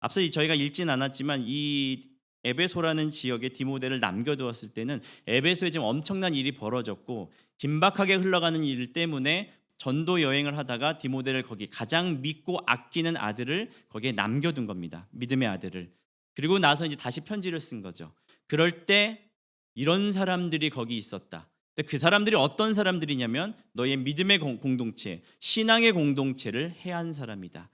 앞서 저희가 읽진 않았지만 이 에베소라는 지역에 디모데를 남겨두었을 때는 에베소에 지금 엄청난 일이 벌어졌고 긴박하게 흘러가는 일 때문에 전도 여행을 하다가 디모데를 거기 가장 믿고 아끼는 아들을 거기에 남겨둔 겁니다. 믿음의 아들을. 그리고 나서 이제 다시 편지를 쓴 거죠. 그럴 때 이런 사람들이 거기 있었다. 근데 그 사람들이 어떤 사람들이냐면 너의 믿음의 공동체, 신앙의 공동체를 해한 사람이다.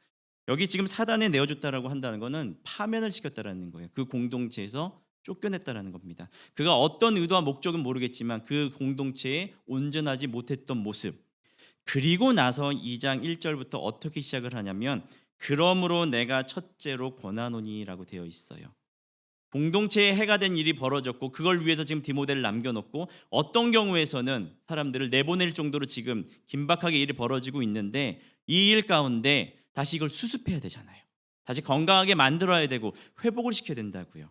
여기 지금 사단에 내어줬다라고 한다는 거는 파면을 시켰다라는 거예요. 그 공동체에서 쫓겨냈다라는 겁니다. 그가 어떤 의도와 목적은 모르겠지만 그 공동체에 온전하지 못했던 모습. 그리고 나서 2장 1절부터 어떻게 시작을 하냐면 그러므로 내가 첫째로 권하노니라고 되어 있어요. 공동체에 해가 된 일이 벌어졌고 그걸 위해서 지금 디모데를 남겨놓고 어떤 경우에서는 사람들을 내보낼 정도로 지금 긴박하게 일이 벌어지고 있는데 이 일 가운데 다시 이걸 수습해야 되잖아요. 다시 건강하게 만들어야 되고 회복을 시켜야 된다고요.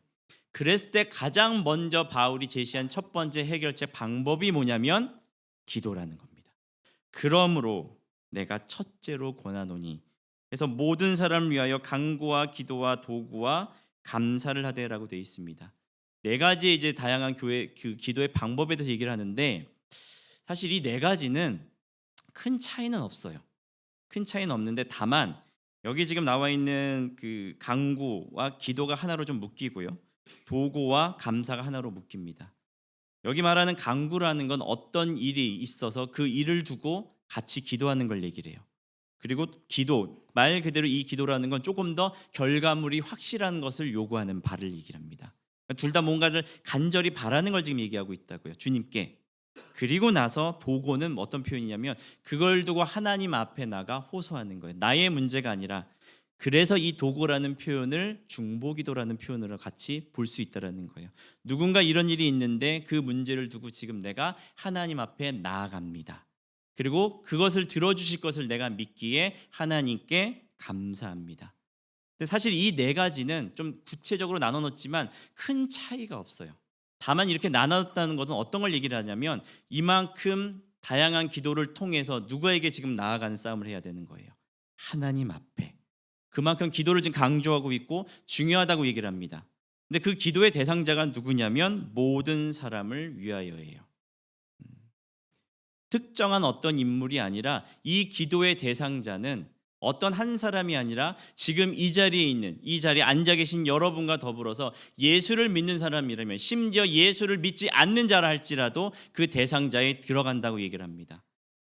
그랬을 때 가장 먼저 바울이 제시한 첫 번째 해결책 방법이 뭐냐면 기도라는 겁니다. 그러므로 내가 첫째로 권하노니, 그래서 모든 사람을 위하여 간구와 기도와 도구와 감사를 하되라고 되어 있습니다. 네 가지의 이제 다양한 교회 그 기도의 방법에 대해서 얘기를 하는데 사실 이 네 가지는 큰 차이는 없어요. 큰 차이는 없는데 다만 여기 지금 나와 있는 그 간구와 기도가 하나로 좀 묶이고요. 도구와 감사가 하나로 묶입니다. 여기 말하는 간구라는 건 어떤 일이 있어서 그 일을 두고 같이 기도하는 걸 얘기를 해요. 그리고 기도, 말 그대로 이 기도라는 건 조금 더 결과물이 확실한 것을 요구하는 바를 얘기를 합니다. 둘 다 뭔가를 간절히 바라는 걸 지금 얘기하고 있다고요. 주님께. 그리고 나서 도고는 어떤 표현이냐면 그걸 두고 하나님 앞에 나가 호소하는 거예요. 나의 문제가 아니라. 그래서 이 도고라는 표현을 중보기도라는 표현으로 같이 볼 수 있다라는 거예요. 누군가 이런 일이 있는데 그 문제를 두고 지금 내가 하나님 앞에 나아갑니다. 그리고 그것을 들어주실 것을 내가 믿기에 하나님께 감사합니다. 근데 사실 이 네 가지는 좀 구체적으로 나눠 놓지만 큰 차이가 없어요. 다만 이렇게 나눴다는 것은 어떤 걸 얘기를 하냐면 이만큼 다양한 기도를 통해서 누구에게 지금 나아가는 싸움을 해야 되는 거예요. 하나님 앞에. 그만큼 기도를 지금 강조하고 있고 중요하다고 얘기를 합니다. 근데 그 기도의 대상자가 누구냐면 모든 사람을 위하여예요. 특정한 어떤 인물이 아니라 이 기도의 대상자는 어떤 한 사람이 아니라 지금 이 자리에 있는, 이 자리에 앉아 계신 여러분과 더불어서 예수를 믿는 사람이라면, 심지어 예수를 믿지 않는 자라 할지라도 그 대상자에 들어간다고 얘기를 합니다.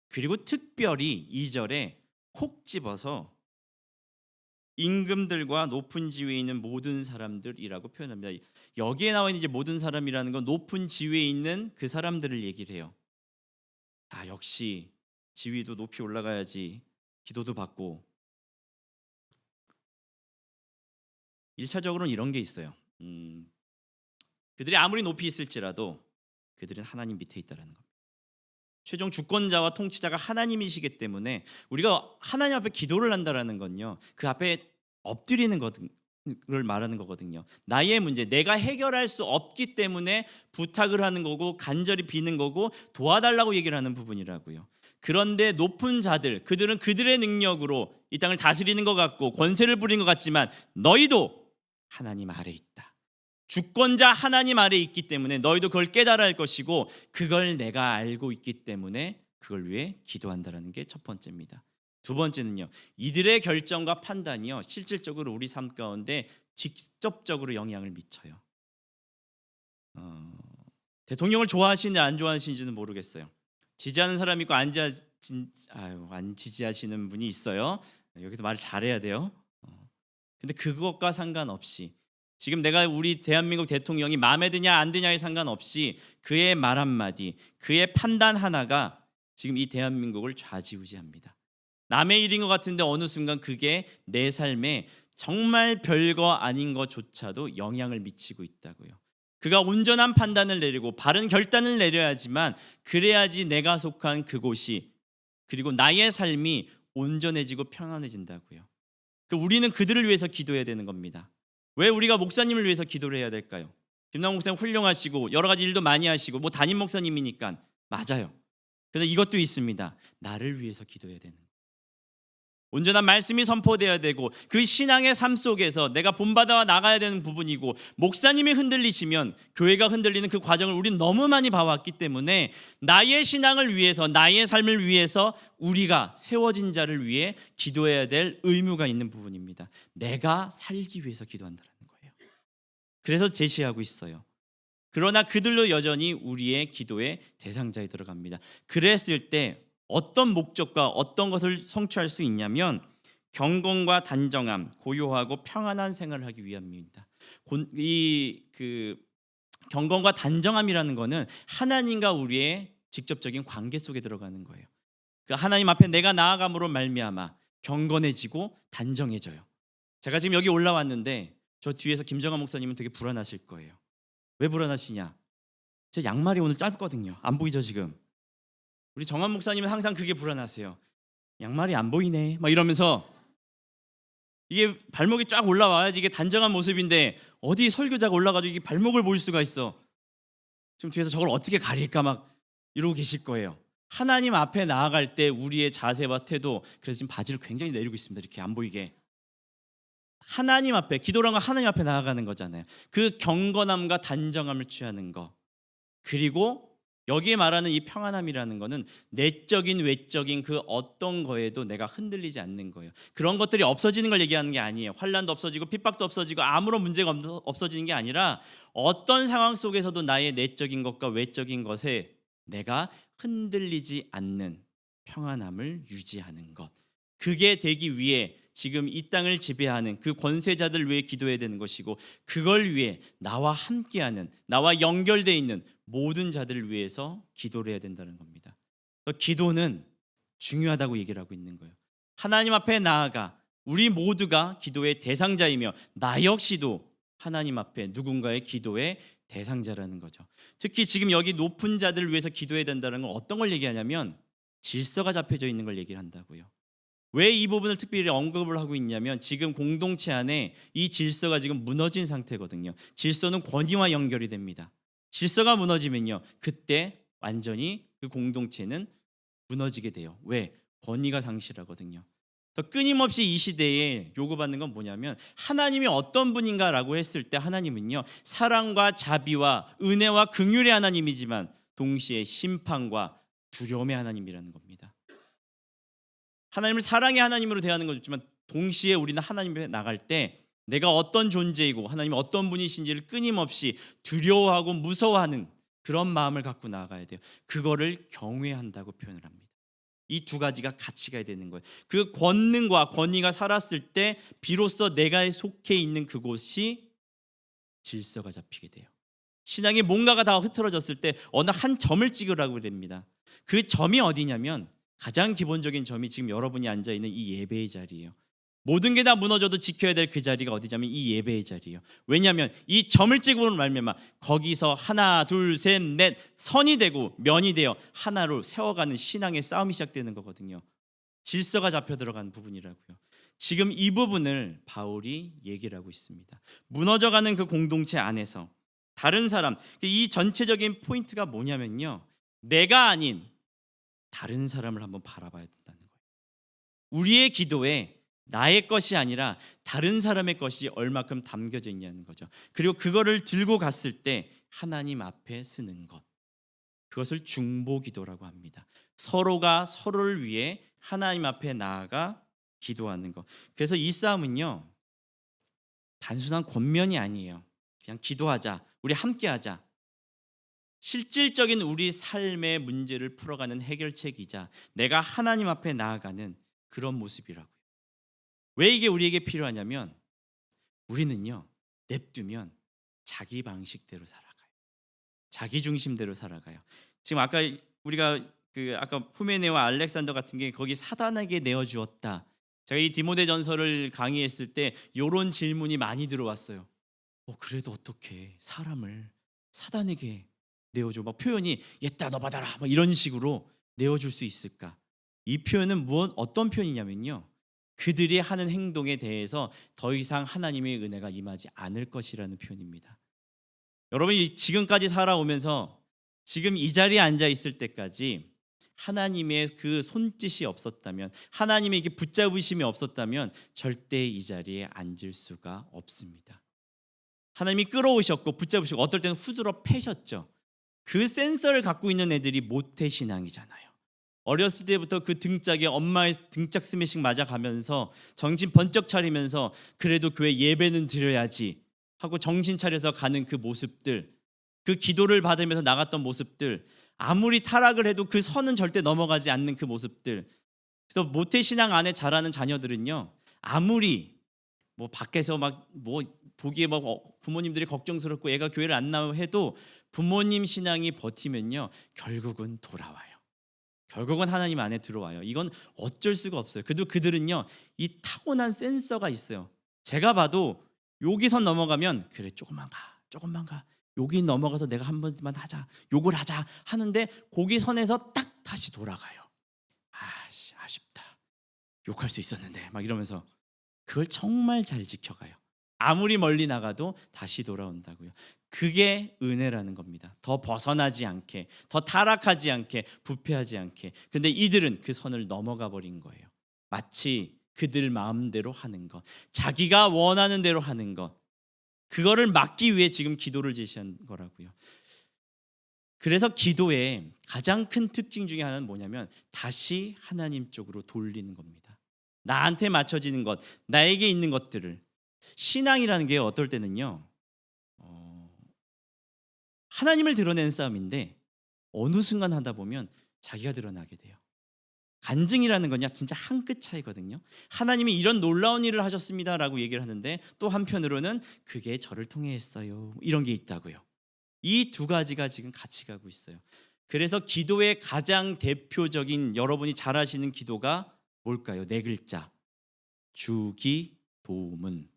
그리고 특별히 2절에 콕 집어서 임금들과 높은 지위에 있는 모든 사람들이라고 표현합니다. 여기에 나와 있는 이제 모든 사람이라는 건 높은 지위에 있는 그 사람들을 얘기를 해요. 역시 지위도 높이 올라가야지 기도도 받고. 1차적으로는 이런 게 있어요. 그들이 아무리 높이 있을지라도 그들은 하나님 밑에 있다는 겁니다. 최종 주권자와 통치자가 하나님이시기 때문에 우리가 하나님 앞에 기도를 한다는 건요, 그 앞에 엎드리는 것을 말하는 거거든요. 나의 문제, 내가 해결할 수 없기 때문에 부탁을 하는 거고 간절히 비는 거고 도와달라고 얘기를 하는 부분이라고요. 그런데 높은 자들, 그들은 그들의 능력으로 이 땅을 다스리는 것 같고 권세를 부리는 것 같지만 너희도 하나님 아래 있다. 주권자 하나님 아래 있기 때문에 너희도 그걸 깨달아야 할 것이고 그걸 내가 알고 있기 때문에 그걸 위해 기도한다는 게 첫 번째입니다. 두 번째는요, 이들의 결정과 판단이요 실질적으로 우리 삶 가운데 직접적으로 영향을 미쳐요. 대통령을 좋아하시는지 안 좋아하시는지는 모르겠어요. 지지하는 사람이 있고 안 지지하시는 분이 있어요. 여기서 말을 잘해야 돼요. 근데 그것과 상관없이 지금 내가 우리 대한민국 대통령이 마음에 드냐 안 드냐에 상관없이 그의 말 한마디, 그의 판단 하나가 지금 이 대한민국을 좌지우지합니다. 남의 일인 것 같은데 어느 순간 그게 내 삶에 정말 별거 아닌 것조차도 영향을 미치고 있다고요. 그가 온전한 판단을 내리고 바른 결단을 내려야지만 그래야지 내가 속한 그곳이 그리고 나의 삶이 온전해지고 평안해진다고요. 우리는 그들을 위해서 기도해야 되는 겁니다. 왜 우리가 목사님을 위해서 기도를 해야 될까요? 김남국 목사님 훌륭하시고 여러 가지 일도 많이 하시고 담임 목사님이니까 맞아요. 그런데 이것도 있습니다. 나를 위해서 기도해야 되는 거예요. 온전한 말씀이 선포돼야 되고 그 신앙의 삶 속에서 내가 본받아 나가야 되는 부분이고 목사님이 흔들리시면 교회가 흔들리는 그 과정을 우리는 너무 많이 봐왔기 때문에 나의 신앙을 위해서 나의 삶을 위해서 우리가 세워진 자를 위해 기도해야 될 의무가 있는 부분입니다. 내가 살기 위해서 기도한다는 거예요. 그래서 제시하고 있어요. 그러나 그들도 여전히 우리의 기도의 대상자에 들어갑니다. 그랬을 때 어떤 목적과 어떤 것을 성취할 수 있냐면 경건과 단정함, 고요하고 평안한 생활을 하기 위함입니다. 경건과 단정함이라는 것은 하나님과 우리의 직접적인 관계 속에 들어가는 거예요. 그 하나님 앞에 내가 나아감으로 말미암아 경건해지고 단정해져요. 제가 지금 여기 올라왔는데 저 뒤에서 김정환 목사님은 되게 불안하실 거예요. 왜 불안하시냐? 제 양말이 오늘 짧거든요. 안 보이죠 지금? 우리 정환 목사님은 항상 그게 불안하세요. 양말이 안 보이네 막 이러면서, 이게 발목이 쫙 올라와야지 이게 단정한 모습인데 어디 설교자가 올라가지고 이게 발목을 보일 수가 있어. 지금 뒤에서 저걸 어떻게 가릴까 막 이러고 계실 거예요. 하나님 앞에 나아갈 때 우리의 자세와 태도, 그래서 지금 바지를 굉장히 내리고 있습니다. 이렇게 안 보이게. 하나님 앞에, 기도란 건 하나님 앞에 나아가는 거잖아요. 그 경건함과 단정함을 취하는 거, 그리고 여기에 말하는 이 평안함이라는 거는 내적인 외적인 그 어떤 거에도 내가 흔들리지 않는 거예요. 그런 것들이 없어지는 걸 얘기하는 게 아니에요. 환난도 없어지고 핍박도 없어지고 아무런 문제가 없어지는 게 아니라 어떤 상황 속에서도 나의 내적인 것과 외적인 것에 내가 흔들리지 않는 평안함을 유지하는 것, 그게 되기 위해 지금 이 땅을 지배하는 그 권세자들 위해 기도해야 되는 것이고, 그걸 위해 나와 함께하는, 나와 연결되어 있는 모든 자들을 위해서 기도를 해야 된다는 겁니다. 기도는 중요하다고 얘기를 하고 있는 거예요. 하나님 앞에 나아가 우리 모두가 기도의 대상자이며 나 역시도 하나님 앞에 누군가의 기도의 대상자라는 거죠. 특히 지금 여기 높은 자들을 위해서 기도해야 된다는 건 어떤 걸 얘기하냐면 질서가 잡혀져 있는 걸 얘기를 한다고요. 왜 이 부분을 특별히 언급을 하고 있냐면 지금 공동체 안에 이 질서가 지금 무너진 상태거든요. 질서는 권위와 연결이 됩니다. 질서가 무너지면요, 그때 완전히 그 공동체는 무너지게 돼요. 왜? 권위가 상실하거든요. 그래서 끊임없이 이 시대에 요구받는 건 뭐냐면 하나님이 어떤 분인가라고 했을 때 하나님은요, 사랑과 자비와 은혜와 긍휼의 하나님이지만 동시에 심판과 두려움의 하나님이라는 겁니다. 하나님을 사랑의 하나님으로 대하는 거지만 동시에 우리는 하나님 앞에 나갈 때 내가 어떤 존재이고 하나님이 어떤 분이신지를 끊임없이 두려워하고 무서워하는 그런 마음을 갖고 나아가야 돼요. 그거를 경외한다고 표현을 합니다. 이 두 가지가 같이 가야 되는 거예요. 그 권능과 권위가 살았을 때 비로소 내가 속해 있는 그곳이 질서가 잡히게 돼요. 신앙의 뭔가가 다 흐트러졌을 때 어느 한 점을 찍으라고 됩니다. 그 점이 어디냐면 가장 기본적인 점이 지금 여러분이 앉아있는 이 예배의 자리예요. 모든 게 다 무너져도 지켜야 될 그 자리가 어디냐면 이 예배의 자리예요. 왜냐하면 이 점을 찍으면 말미암아 거기서 하나 둘 셋 넷 선이 되고 면이 되어 하나로 세워가는 신앙의 싸움이 시작되는 거거든요. 질서가 잡혀 들어가는 부분이라고요. 지금 이 부분을 바울이 얘기를 하고 있습니다. 무너져가는 그 공동체 안에서 다른 사람, 이 전체적인 포인트가 뭐냐면요, 내가 아닌 다른 사람을 한번 바라봐야 된다는 거예요. 우리의 기도에 나의 것이 아니라 다른 사람의 것이 얼마큼 담겨져 있냐는 거죠. 그리고 그거를 들고 갔을 때 하나님 앞에 쓰는 것, 그것을 중보기도라고 합니다. 서로가 서로를 위해 하나님 앞에 나아가 기도하는 것. 그래서 이 싸움은요, 단순한 권면이 아니에요. 그냥 기도하자, 우리 함께하자, 실질적인 우리 삶의 문제를 풀어가는 해결책이자 내가 하나님 앞에 나아가는 그런 모습이라고요. 왜 이게 우리에게 필요하냐면 우리는요, 냅두면 자기 방식대로 살아가요. 자기 중심대로 살아가요. 지금 아까 우리가 아까 후메네와 알렉산더 같은 게 거기 사단에게 내어주었다. 제가 이 디모데전서를 강의했을 때 이런 질문이 많이 들어왔어요. 그래도 어떻게 사람을 사단에게 내어줘? 막 표현이 얘따 너 받아라 막 이런 식으로 내어줄 수 있을까? 이 표현은 어떤 표현이냐면요, 그들이 하는 행동에 대해서 더 이상 하나님의 은혜가 임하지 않을 것이라는 표현입니다. 여러분이 지금까지 살아오면서 지금 이 자리에 앉아 있을 때까지 하나님의 그 손짓이 없었다면, 하나님의 이게 붙잡으심이 없었다면 절대 이 자리에 앉을 수가 없습니다. 하나님이 끌어오셨고 붙잡으시고 어떨 때는 후드러 패셨죠. 그 센서를 갖고 있는 애들이 모태신앙이잖아요. 어렸을 때부터 그 등짝에 엄마의 등짝 스매싱 맞아가면서 정신 번쩍 차리면서 그래도 교회 예배는 드려야지, 하고 정신 차려서 가는 그 모습들, 그 기도를 받으면서 나갔던 모습들, 아무리 타락을 해도 그 선은 절대 넘어가지 않는 그 모습들. 그래서 모태신앙 안에 자라는 자녀들은요, 아무리 뭐 밖에서 막 뭐 보기에 뭐 부모님들이 걱정스럽고 애가 교회를 안 나와 해도 부모님 신앙이 버티면요, 결국은 돌아와요. 결국은 하나님 안에 들어와요. 이건 어쩔 수가 없어요. 그들은요, 이 타고난 센서가 있어요. 제가 봐도 여기 선 넘어가면 그래, 조금만 가. 여기 넘어가서 내가 한 번만 하자, 욕을 하자 하는데 거기 선에서 딱 다시 돌아가요. 아쉽다. 욕할 수 있었는데 막 이러면서 그걸 정말 잘 지켜가요. 아무리 멀리 나가도 다시 돌아온다고요. 그게 은혜라는 겁니다. 더 벗어나지 않게, 더 타락하지 않게, 부패하지 않게. 근데 이들은 그 선을 넘어가 버린 거예요. 마치 그들 마음대로 하는 것, 자기가 원하는 대로 하는 것, 그거를 막기 위해 지금 기도를 제시한 거라고요. 그래서 기도의 가장 큰 특징 중에 하나는 뭐냐면 다시 하나님 쪽으로 돌리는 겁니다. 나한테 맞춰지는 것, 나에게 있는 것들을. 신앙이라는 게 어떨 때는요, 하나님을 드러내는 싸움인데 어느 순간 하다 보면 자기가 드러나게 돼요. 간증이라는 건요, 진짜 한 끗 차이거든요. 하나님이 이런 놀라운 일을 하셨습니다라고 얘기를 하는데 또 한편으로는 그게 저를 통해 했어요, 이런 게 있다고요. 이 두 가지가 지금 같이 가고 있어요. 그래서 기도의 가장 대표적인, 여러분이 잘 아시는 기도가 뭘까요? 네 글자, 주기도문.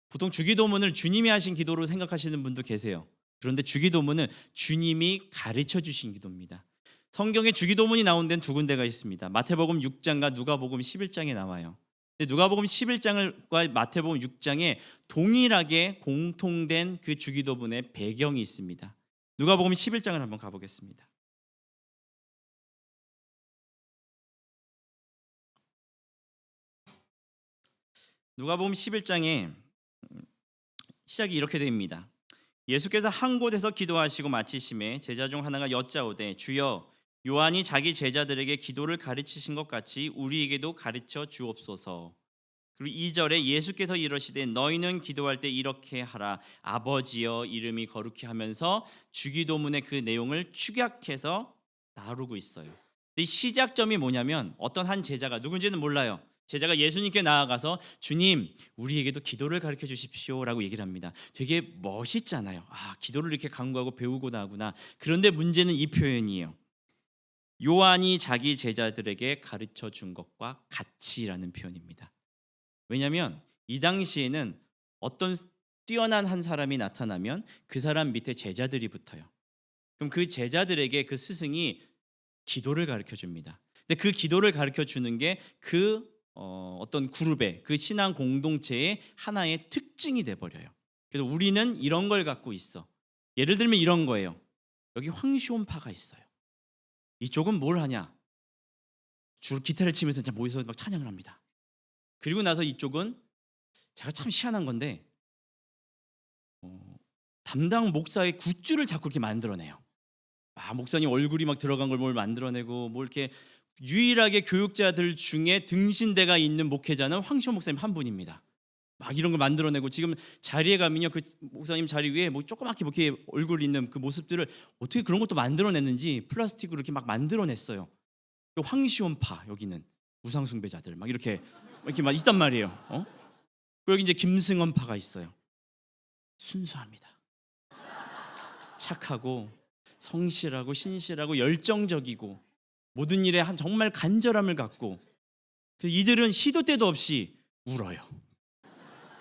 보통 주기도문을 주님이 하신 기도로 생각하시는 분도 계세요. 그런데 주기도문은 주님이 가르쳐 주신 기도입니다. 성경에 주기도문이 나온 데는 두 군데가 있습니다. 마태복음 6장과 누가복음 11장에 나와요. 근데 누가복음 11장과 마태복음 6장에 동일하게 공통된 그 주기도문의 배경이 있습니다. 누가복음 11장을 한번 가보겠습니다. 누가복음 11장에 시작이 이렇게 됩니다. 예수께서 한 곳에서 기도하시고 마치심에 제자 중 하나가 여짜오되 주여, 요한이 자기 제자들에게 기도를 가르치신 것 같이 우리에게도 가르쳐 주옵소서. 그리고 2절에 예수께서 이러시되 너희는 기도할 때 이렇게 하라. 아버지여, 이름이 거룩히 하면서 주기도문의 그 내용을 축약해서 다루고 있어요. 이 시작점이 뭐냐면 어떤 한 제자가, 누군지는 몰라요, 제자가 예수님께 나아가서 주님, 우리에게도 기도를 가르쳐 주십시오라고 얘기를 합니다. 되게 멋있잖아요. 기도를 이렇게 강구하고 배우고 나구나. 그런데 문제는 이 표현이에요. 요한이 자기 제자들에게 가르쳐 준 것과 같이라는 표현입니다. 왜냐하면 이 당시에는 어떤 뛰어난 한 사람이 나타나면 그 사람 밑에 제자들이 붙어요. 그럼 그 제자들에게 그 스승이 기도를 가르쳐 줍니다. 근데 그 기도를 가르쳐 주는 게 그 어떤 그룹의, 그 신앙 공동체의 하나의 특징이 돼버려요. 그래서 우리는 이런 걸 갖고 있어. 예를 들면 이런 거예요. 여기 황시온파가 있어요. 이쪽은 뭘 하냐? 주로 기타를 치면서 진짜 모여서 막 찬양을 합니다. 그리고 나서 이쪽은, 제가 참 희한한 건데, 담당 목사의 굿즈를 자꾸 이렇게 만들어내요. 목사님 얼굴이 막 들어간 걸 뭘 만들어내고, 뭐 이렇게 유일하게 교육자들 중에 등신대가 있는 목회자는 황시호 목사님 한 분입니다. 막 이런 걸 만들어내고, 지금 자리에 가면요, 그 목사님 자리 위에 뭐 조그맣게 이렇게 얼굴 있는 그 모습들을 어떻게 그런 것도 만들어냈는지 플라스틱으로 이렇게 막 만들어냈어요. 황시온파, 여기는 우상숭배자들 막 이렇게 막 있단 말이에요. 여기 이제 김승원파가 있어요. 순수합니다. 착하고 성실하고 신실하고 열정적이고 모든 일에 한 정말 간절함을 갖고, 이들은 시도 때도 없이 울어요.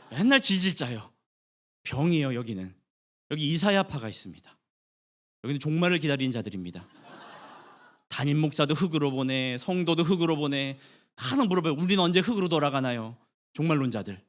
맨날 질질 짜요. 병이에요. 여기는, 여기 이사야파가 있습니다. 여기는 종말을 기다리는 자들입니다. 담임 목사도 흙으로 보내, 성도도 흙으로 보내. 하나 물어봐요. 우리는 언제 흙으로 돌아가나요? 종말론자들.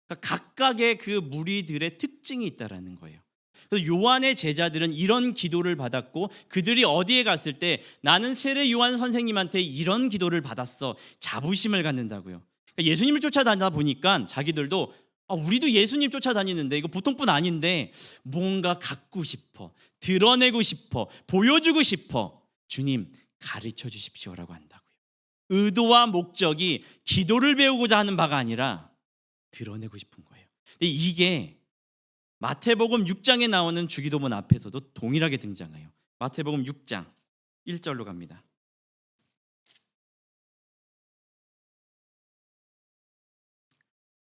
그러니까 각각의 그 무리들의 특징이 있다라는 거예요. 그래서 요한의 제자들은 이런 기도를 받았고, 그들이 어디에 갔을 때 나는 세례 요한 선생님한테 이런 기도를 받았어, 자부심을 갖는다고요. 그러니까 예수님을 쫓아다니다 보니까 자기들도 우리도 예수님 쫓아다니는데 이거 보통뿐 아닌데 뭔가 갖고 싶어, 드러내고 싶어, 보여주고 싶어. 주님, 가르쳐 주십시오라고 한다고요. 의도와 목적이 기도를 배우고자 하는 바가 아니라 드러내고 싶은 거예요. 근데 이게 마태복음 6장에 나오는 주기도문 앞에서도 동일하게 등장해요. 마태복음 6장 1절로 갑니다.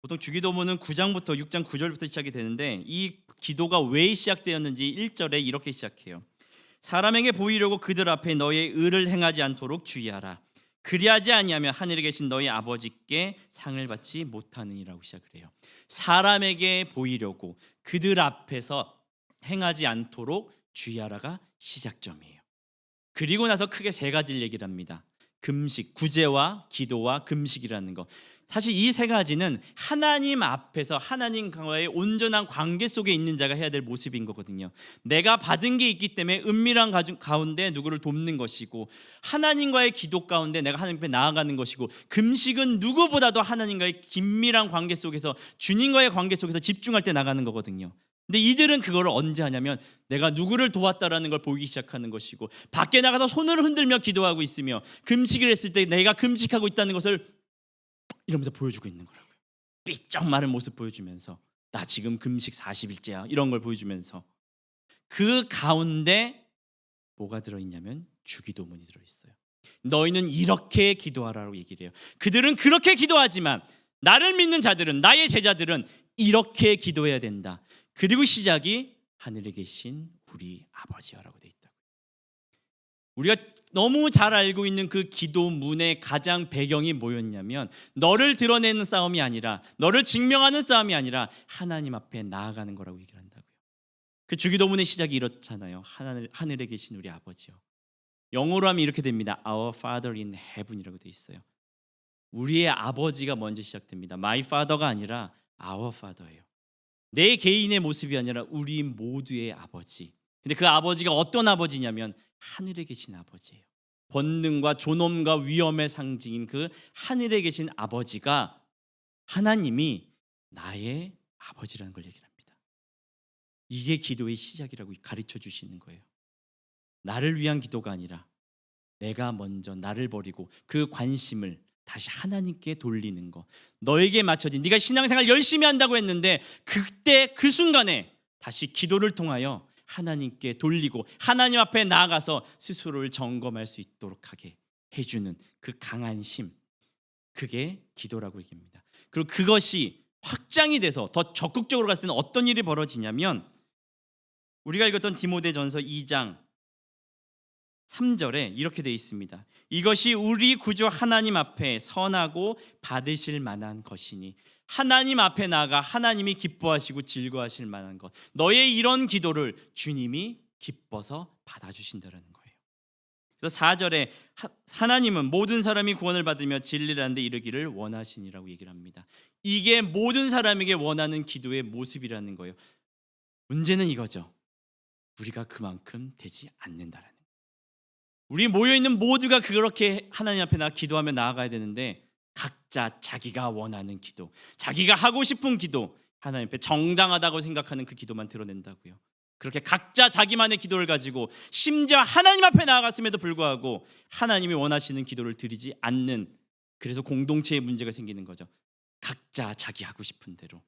보통 주기도문은 9장부터 6장 9절부터 시작이 되는데 이 기도가 왜 시작되었는지 1절에 이렇게 시작해요. 사람에게 보이려고 그들 앞에 너의 의를 행하지 않도록 주의하라. 그리하지 아니하면 하늘에 계신 너희 아버지께 상을 받지 못하느니라고 시작을 해요. 사람에게 보이려고 그들 앞에서 행하지 않도록 주의하라가 시작점이에요. 그리고 나서 크게 세 가지를 얘기를 합니다. 금식, 구제와 기도와 금식이라는 거. 사실 이 세 가지는 하나님 앞에서 하나님과의 온전한 관계 속에 있는 자가 해야 될 모습인 거거든요. 내가 받은 게 있기 때문에 은밀한 가운데 누구를 돕는 것이고, 하나님과의 기도 가운데 내가 하나님 앞에 나아가는 것이고, 금식은 누구보다도 하나님과의 긴밀한 관계 속에서 주님과의 관계 속에서 집중할 때 나가는 거거든요. 근데 이들은 그걸 언제 하냐면 내가 누구를 도왔다라는 걸 보이기 시작하는 것이고, 밖에 나가서 손을 흔들며 기도하고 있으며 금식을 했을 때 내가 금식하고 있다는 것을 이러면서 보여주고 있는 거라고요. 삐쩍 마른 모습 보여주면서 나 지금 금식 40일째야 이런 걸 보여주면서, 그 가운데 뭐가 들어있냐면 주기도문이 들어있어요. 너희는 이렇게 기도하라고 얘기를 해요. 그들은 그렇게 기도하지만 나를 믿는 자들은, 나의 제자들은 이렇게 기도해야 된다. 그리고 시작이 하늘에 계신 우리 아버지여라고 돼 있다. 우리가 너무 잘 알고 있는 그 기도문의 가장 배경이 뭐였냐면 너를 드러내는 싸움이 아니라, 너를 증명하는 싸움이 아니라 하나님 앞에 나아가는 거라고 얘기를 한다고요. 그 주기도문의 시작이 이렇잖아요. 하늘에 계신 우리 아버지요. 영어로 하면 이렇게 됩니다. Our Father in Heaven이라고 돼 있어요. 우리의 아버지가 먼저 시작됩니다. My Father가 아니라 Our Father예요. 내 개인의 모습이 아니라 우리 모두의 아버지. 근데 그 아버지가 어떤 아버지냐면 하늘에 계신 아버지예요. 권능과 존엄과 위엄의 상징인 그 하늘에 계신 아버지가, 하나님이 나의 아버지라는 걸 얘기를 합니다. 이게 기도의 시작이라고 가르쳐 주시는 거예요. 나를 위한 기도가 아니라 내가 먼저 나를 버리고 그 관심을 다시 하나님께 돌리는 거. 너에게 맞춰진, 네가 신앙생활 열심히 한다고 했는데 그때 그 순간에 다시 기도를 통하여 하나님께 돌리고 하나님 앞에 나아가서 스스로를 점검할 수 있도록 하게 해주는 그 강한 힘, 그게 기도라고 얘기합니다. 그리고 그것이 확장이 돼서 더 적극적으로 갔을 때는 어떤 일이 벌어지냐면, 우리가 읽었던 디모데전서 2장 3절에 이렇게 되어 있습니다. 이것이 우리 구주 하나님 앞에 선하고 받으실 만한 것이니, 하나님 앞에 나아가 하나님이 기뻐하시고 즐거워하실 만한 것, 너의 이런 기도를 주님이 기뻐서 받아주신다는 거예요. 그래서 4절에 하나님은 모든 사람이 구원을 받으며 진리라는 데 이르기를 원하시니라고 얘기를 합니다. 이게 모든 사람에게 원하는 기도의 모습이라는 거예요. 문제는 이거죠. 우리가 그만큼 되지 않는다라는 거예요. 우리 모여있는 모두가 그렇게 하나님 앞에 기도하며 나아가야 되는데, 각자 자기가 원하는 기도, 자기가 하고 싶은 기도, 하나님 앞에 정당하다고 생각하는 그 기도만 드러낸다고요. 그렇게 각자 자기만의 기도를 가지고 심지어 하나님 앞에 나아갔음에도 불구하고 하나님이 원하시는 기도를 드리지 않는, 그래서 공동체에 문제가 생기는 거죠. 각자 자기 하고 싶은 대로.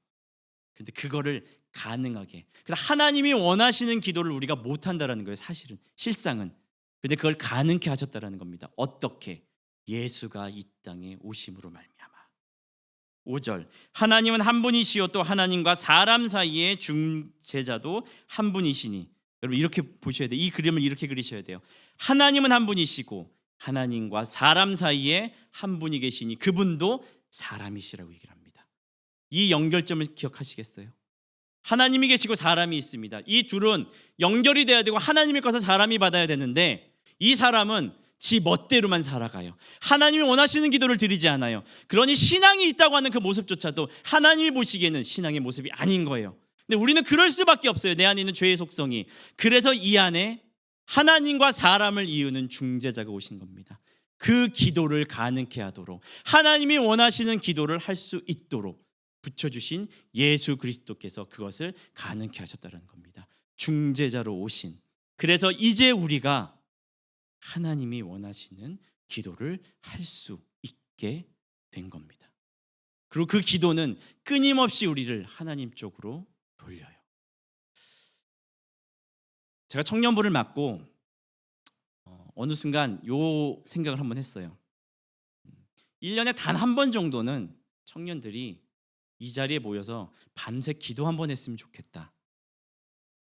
근데 그거를 가능하게, 그래서 하나님이 원하시는 기도를 우리가 못한다라는 거예요. 사실은, 실상은. 근데 그걸 가능케 하셨다라는 겁니다. 어떻게? 예수가 이 땅에 오심으로 말미암아. 5절, 하나님은 한 분이시요 또 하나님과 사람 사이의 중재자도 한 분이시니. 여러분 이렇게 보셔야 돼요. 이 그림을 이렇게 그리셔야 돼요. 하나님은 한 분이시고 하나님과 사람 사이에 한 분이 계시니 그분도 사람이시라고 얘기를 합니다. 이 연결점을 기억하시겠어요? 하나님이 계시고 사람이 있습니다. 이 둘은 연결이 돼야 되고 하나님의 것을 사람이 받아야 되는데, 이 사람은 지 멋대로만 살아가요. 하나님이 원하시는 기도를 드리지 않아요. 그러니 신앙이 있다고 하는 그 모습조차도 하나님이 보시기에는 신앙의 모습이 아닌 거예요. 근데 우리는 그럴 수밖에 없어요. 내 안에 있는 죄의 속성이. 그래서 이 안에 하나님과 사람을 이으는 중재자가 오신 겁니다. 그 기도를 가능케 하도록, 하나님이 원하시는 기도를 할 수 있도록 붙여주신 예수 그리스도께서 그것을 가능케 하셨다는 겁니다. 중재자로 오신. 그래서 이제 우리가 하나님이 원하시는 기도를 할 수 있게 된 겁니다. 그리고 그 기도는 끊임없이 우리를 하나님 쪽으로 돌려요. 제가 청년부를 맡고 어느 순간 요 생각을 한번 했어요. 1년에 단 한 번 정도는 청년들이 이 자리에 모여서 밤새 기도 한 번 했으면 좋겠다.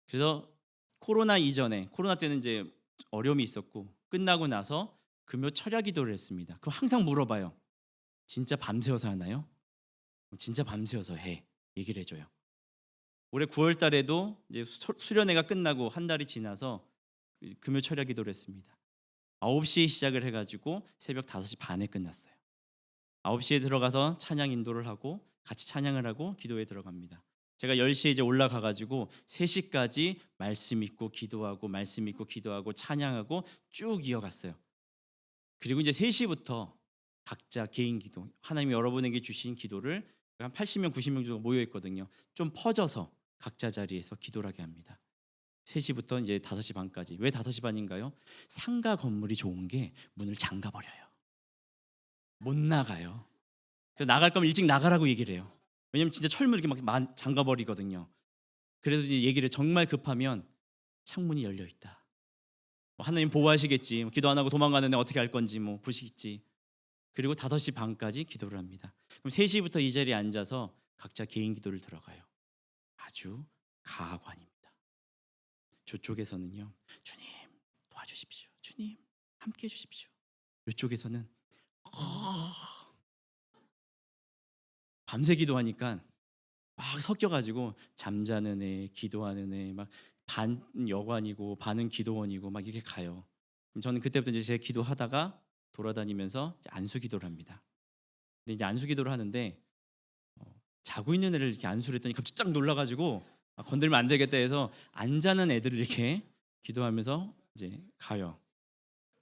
그래서 코로나 이전에, 코로나 때는 이제 어려움이 있었고 끝나고 나서 금요 철야 기도를 했습니다. 그럼 항상 물어봐요. 진짜 밤새워서 하나요? 진짜 밤새워서 해. 얘기를 해줘요. 올해 9월 달에도 이제 수련회가 끝나고 한 달이 지나서 금요 철야 기도를 했습니다. 9시에 시작을 해가지고 새벽 5시 반에 끝났어요. 9시에 들어가서 찬양 인도를 하고 같이 찬양을 하고 기도에 들어갑니다. 제가 10시에 이제 올라가가지고 3시까지 말씀 읽고 기도하고 말씀 읽고 기도하고 찬양하고 쭉 이어갔어요. 그리고 이제 3시부터 각자 개인 기도, 하나님이 여러분에게 주신 기도를 한 80명, 90명 정도 모여 있거든요. 좀 퍼져서 각자 자리에서 기도를 하게 합니다. 3시부터 이제 5시 반까지. 왜 5시 반인가요? 상가 건물이 좋은 게 문을 잠가 버려요. 못 나가요. 그래서 나갈 거면 일찍 나가라고 얘기를 해요. 왜냐면 진짜 철문 이렇게 막 잠가 버리거든요. 그래서 이제 얘기를 정말 급하면 창문이 열려 있다. 하나님 보호하시겠지. 기도 안 하고 도망가는데 어떻게 할 건지 보시겠지. 그리고 5시 반까지 기도를 합니다. 그럼 3시부터 이 자리에 앉아서 각자 개인 기도를 들어가요. 아주 가관입니다. 저쪽에서는요, 주님 도와주십시오. 주님 함께 해주십시오. 이쪽에서는 밤새 기도하니까 막 섞여가지고 잠자는 애, 기도하는 애, 막 반 여관이고 반은 기도원이고 막 이렇게 가요. 그럼 저는 그때부터 이제 제 기도하다가 돌아다니면서 이제 안수 기도를 합니다. 근데 이제 안수 기도를 하는데 자고 있는 애를 이렇게 안수를 했더니 갑자기 쫙 놀라가지고 건들면 안 되겠다 해서 안 자는 애들을 이렇게 기도하면서 이제 가요.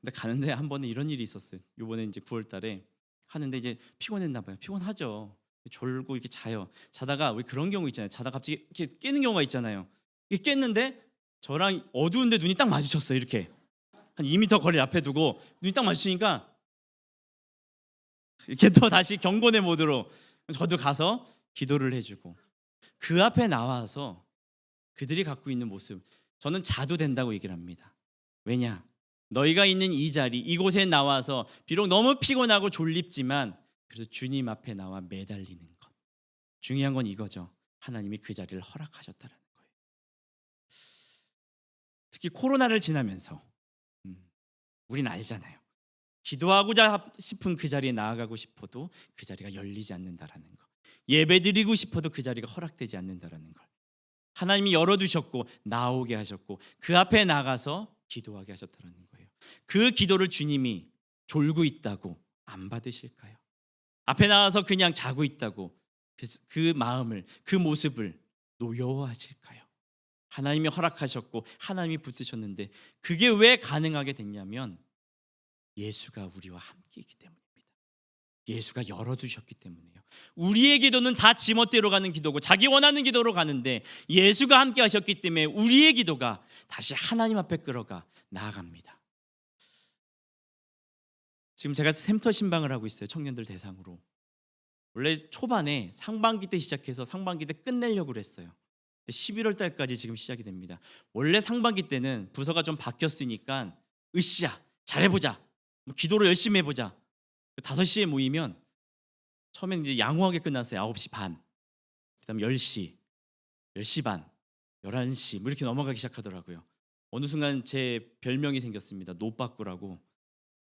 근데 가는데 한 번은 이런 일이 있었어요. 이번에 이제 9월 달에 하는데 이제 피곤했나 봐요. 피곤하죠. 졸고 이렇게 자요. 자다가 왜 그런 경우 있잖아요. 자다 갑자기 이렇게 깨는 경우가 있잖아요. 이게 깼는데 저랑 어두운데 눈이 딱 마주쳤어요. 이렇게 한 2m 거리 앞에 두고 눈이 딱 마주치니까 이렇게 또 다시 경건의 모드로 저도 가서 기도를 해주고 그 앞에 나와서 그들이 갖고 있는 모습, 저는 자도 된다고 얘기를 합니다. 왜냐? 너희가 있는 이 자리, 이곳에 나와서 비록 너무 피곤하고 졸립지만 그래도 주님 앞에 나와 매달리는 것. 중요한 건 이거죠. 하나님이 그 자리를 허락하셨다는 거예요. 특히 코로나를 지나면서 우리는 알잖아요. 기도하고자 싶은 그 자리에 나아가고 싶어도 그 자리가 열리지 않는다라는 거. 예배드리고 싶어도 그 자리가 허락되지 않는다라는 걸. 하나님이 열어두셨고 나오게 하셨고 그 앞에 나가서 기도하게 하셨다는 거예요. 그 기도를 주님이 졸고 있다고 안 받으실까요? 앞에 나가서 그냥 자고 있다고 그 마음을, 그 모습을 노여워하실까요? 하나님이 허락하셨고 하나님이 붙으셨는데 그게 왜 가능하게 됐냐면 예수가 우리와 함께 있기 때문입니다. 예수가 열어두셨기 때문이에요. 우리의 기도는 다 지멋대로 가는 기도고 자기 원하는 기도로 가는데 예수가 함께 하셨기 때문에 우리의 기도가 다시 하나님 앞에 끌어가 나아갑니다. 지금 제가 샘터 신방을 하고 있어요. 청년들 대상으로. 원래 초반에 상반기 때 시작해서 상반기 때 끝내려고 그랬어요. 11월 달까지 지금 시작이 됩니다. 원래 상반기 때는 부서가 좀 바뀌었으니까 으쌰 잘해보자, 기도를 열심히 해보자. 5시에 모이면 처음엔 이제 양호하게 끝났어요. 9시 반, 그다음 10시, 10시 반, 11시 뭐 이렇게 넘어가기 시작하더라고요. 어느 순간 제 별명이 생겼습니다. 노빠꾸라고.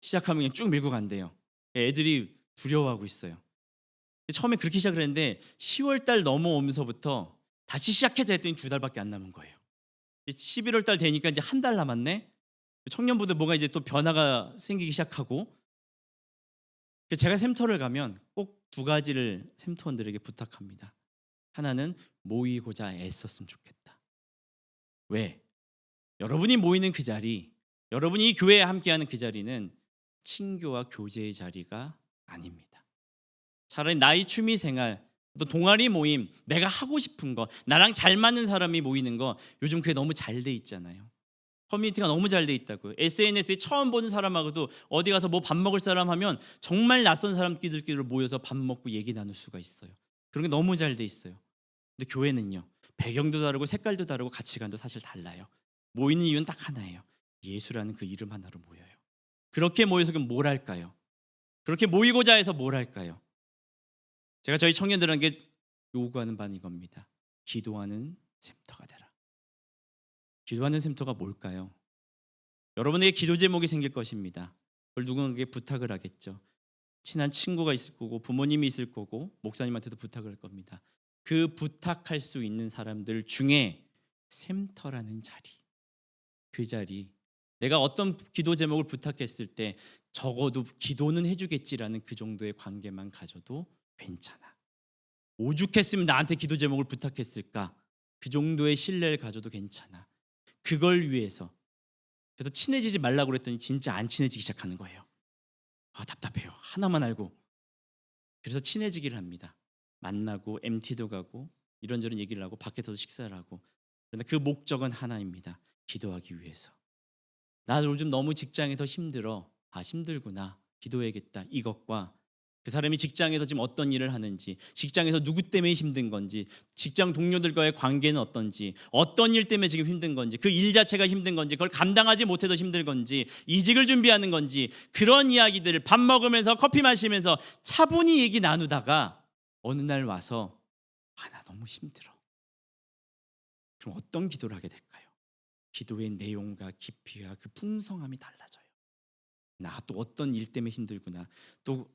시작하면 그냥 쭉 밀고 간대요. 애들이 두려워하고 있어요. 처음에 그렇게 시작을 했는데 10월 달 넘어오면서부터 다시 시작해자 했더니 2달밖에 안 남은 거예요. 11월 달 되니까 이제 한 달 남았네. 청년부들 뭐가 이제 또 변화가 생기기 시작하고, 제가 샘터를 가면 꼭 2가지를 샘터원들에게 부탁합니다. 하나는 모이고자 애썼으면 좋겠다. 왜? 여러분이 모이는 그 자리, 여러분이 이 교회에 함께하는 그 자리는 친교와 교제의 자리가 아닙니다. 차라리 나의 취미 생활, 또 동아리 모임, 내가 하고 싶은 거, 나랑 잘 맞는 사람이 모이는 거, 요즘 그게 너무 잘 돼 있잖아요. 커뮤니티가 너무 잘 돼 있다고요. SNS에 처음 보는 사람하고도 어디 가서 뭐 밥 먹을 사람 하면 정말 낯선 사람끼리 모여서 밥 먹고 얘기 나눌 수가 있어요. 그런 게 너무 잘 돼 있어요. 근데 교회는요, 배경도 다르고 색깔도 다르고 가치관도 사실 달라요. 모이는 이유는 딱 하나예요. 예수라는 그 이름 하나로 모여요. 그렇게 모여서 그럼 뭘 할까요? 그렇게 모이고자 해서 뭘 할까요? 제가 저희 청년들에게 요구하는 바는 이겁니다. 기도하는 샘터가 되라. 기도하는 샘터가 뭘까요? 여러분에게 기도 제목이 생길 것입니다. 그걸 누군가에게 부탁을 하겠죠. 친한 친구가 있을 거고 부모님이 있을 거고 목사님한테도 부탁을 할 겁니다. 그 부탁할 수 있는 사람들 중에 샘터라는 자리, 그 자리, 내가 어떤 기도 제목을 부탁했을 때 적어도 기도는 해주겠지라는 그 정도의 관계만 가져도 괜찮아. 오죽했으면 나한테 기도 제목을 부탁했을까? 그 정도의 신뢰를 가져도 괜찮아. 그걸 위해서. 그래서 친해지지 말라고 그랬더니 진짜 안 친해지기 시작하는 거예요. 답답해요. 하나만 알고. 그래서 친해지기를 합니다. 만나고 MT도 가고 이런저런 얘기를 하고 밖에서도 식사를 하고. 그런데 그 목적은 하나입니다. 기도하기 위해서. 나 요즘 너무 직장에서 힘들어. 힘들구나. 기도해야겠다. 이것과 그 사람이 직장에서 지금 어떤 일을 하는지, 직장에서 누구 때문에 힘든 건지, 직장 동료들과의 관계는 어떤지, 어떤 일 때문에 지금 힘든 건지, 그 일 자체가 힘든 건지, 그걸 감당하지 못해서 힘든 건지, 이직을 준비하는 건지, 그런 이야기들을 밥 먹으면서 커피 마시면서 차분히 얘기 나누다가 어느 날 와서 나 너무 힘들어. 그럼 어떤 기도를 하게 될까요? 기도의 내용과 깊이와 그 풍성함이 달라져요. 나 또 어떤 일 때문에 힘들구나. 또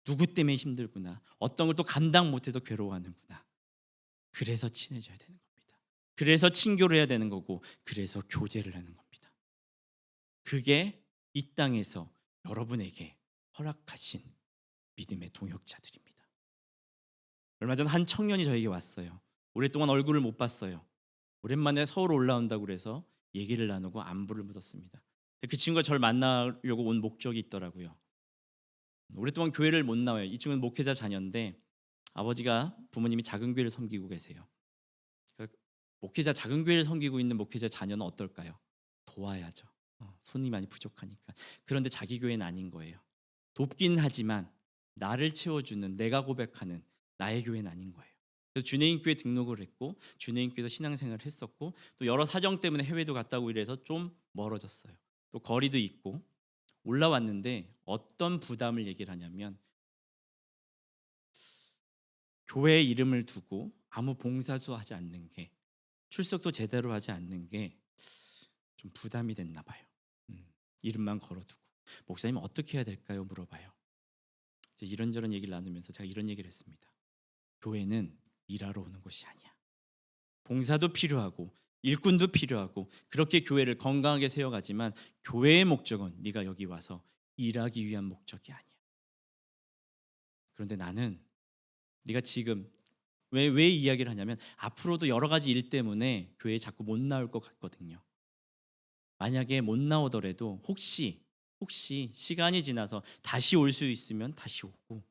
누구 때문에 힘들구나. 어떤 걸 또 감당 못해서 괴로워하는구나. 그래서 친해져야 되는 겁니다. 그래서 친교를 해야 되는 거고, 그래서 교제를 하는 겁니다. 그게 이 땅에서 여러분에게 허락하신 믿음의 동역자들입니다. 얼마 전 한 청년이 저에게 왔어요. 오랫동안 얼굴을 못 봤어요. 오랜만에 서울 올라온다고 그래서 얘기를 나누고 안부를 묻었습니다. 그 친구가 저를 만나려고 온 목적이 있더라고요. 오랫동안 교회를 못 나와요. 이 친구는 목회자 자녀인데 아버지가 부모님이 작은 교회를 섬기고 계세요. 그러니까 목회자 작은 교회를 섬기고 있는 목회자 자녀는 어떨까요? 도와야죠. 손이 많이 부족하니까. 그런데 자기 교회는 아닌 거예요. 돕긴 하지만 나를 채워주는, 내가 고백하는 나의 교회는 아닌 거예요. 그래서 주내인교회 등록을 했고 주내인교회에서 신앙생활을 했었고 또 여러 사정 때문에 해외도 갔다 오고 이래서 좀 멀어졌어요. 또 거리도 있고 올라왔는데 어떤 부담을 얘기를 하냐면 교회 이름을 두고 아무 봉사도 하지 않는 게, 출석도 제대로 하지 않는 게 좀 부담이 됐나 봐요. 이름만 걸어두고 목사님 어떻게 해야 될까요? 물어봐요. 이런저런 얘기를 나누면서 제가 이런 얘기를 했습니다. 교회는 일하러 오는 곳이 아니야. 봉사도 필요하고 일꾼도 필요하고 그렇게 교회를 건강하게 세워가지만 교회의 목적은 네가 여기 와서 일하기 위한 목적이 아니야. 그런데 나는 네가 지금 왜 이야기를 하냐면 앞으로도 여러 가지 일 때문에 교회에 자꾸 못 나올 것 같거든요. 만약에 못 나오더라도 혹시 시간이 지나서 다시 올 수 있으면 다시 오고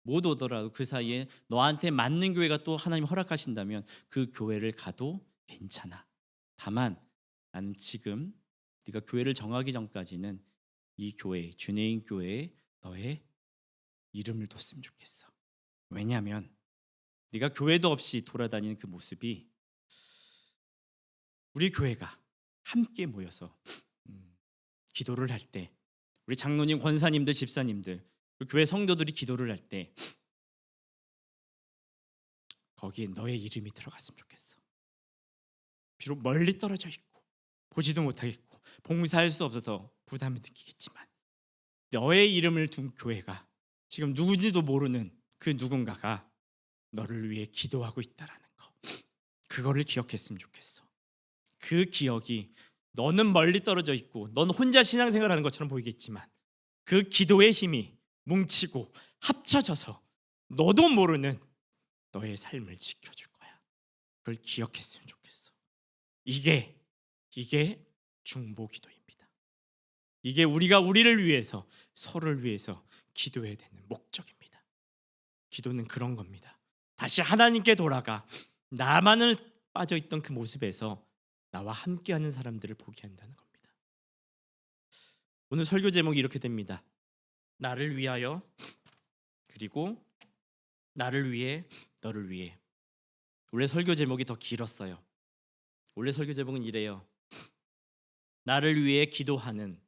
못 오더라도 그 사이에 너한테 맞는 교회가 또 하나님 허락하신다면 그 교회를 가도 괜찮아. 다만 나는 지금 네가 교회를 정하기 전까지는 이 교회, 주내인 교회에 너의 이름을 뒀으면 좋겠어. 왜냐하면 네가 교회도 없이 돌아다니는 그 모습이 우리 교회가 함께 모여서 기도를 할 때, 우리 장로님, 권사님들, 집사님들, 교회 성도들이 기도를 할 때 거기에 너의 이름이 들어갔으면 좋겠어. 비록 멀리 떨어져 있고 보지도 못하겠고 봉사할 수 없어서 부담을 느끼겠지만 너의 이름을 둔 교회가 지금 누군지도 모르는 그 누군가가 너를 위해 기도하고 있다라는 거, 그거를 기억했으면 좋겠어. 그 기억이 너는 멀리 떨어져 있고 넌 혼자 신앙생활하는 것처럼 보이겠지만 그 기도의 힘이 뭉치고 합쳐져서 너도 모르는 너의 삶을 지켜줄 거야. 그걸 기억했으면 좋겠어. 이게 중보기도입니다. 이게 우리가 우리를 위해서, 서로를 위해서 기도해야 되는 목적입니다. 기도는 그런 겁니다. 다시 하나님께 돌아가 나만을 빠져있던 그 모습에서 나와 함께하는 사람들을 보게 한다는 겁니다. 오늘 설교 제목이 이렇게 됩니다. 나를 위하여, 그리고 나를 위해, 너를 위해. 원래 설교 제목이 더 길었어요. 원래 설교 제목은 이래요. 나를 위해 기도하는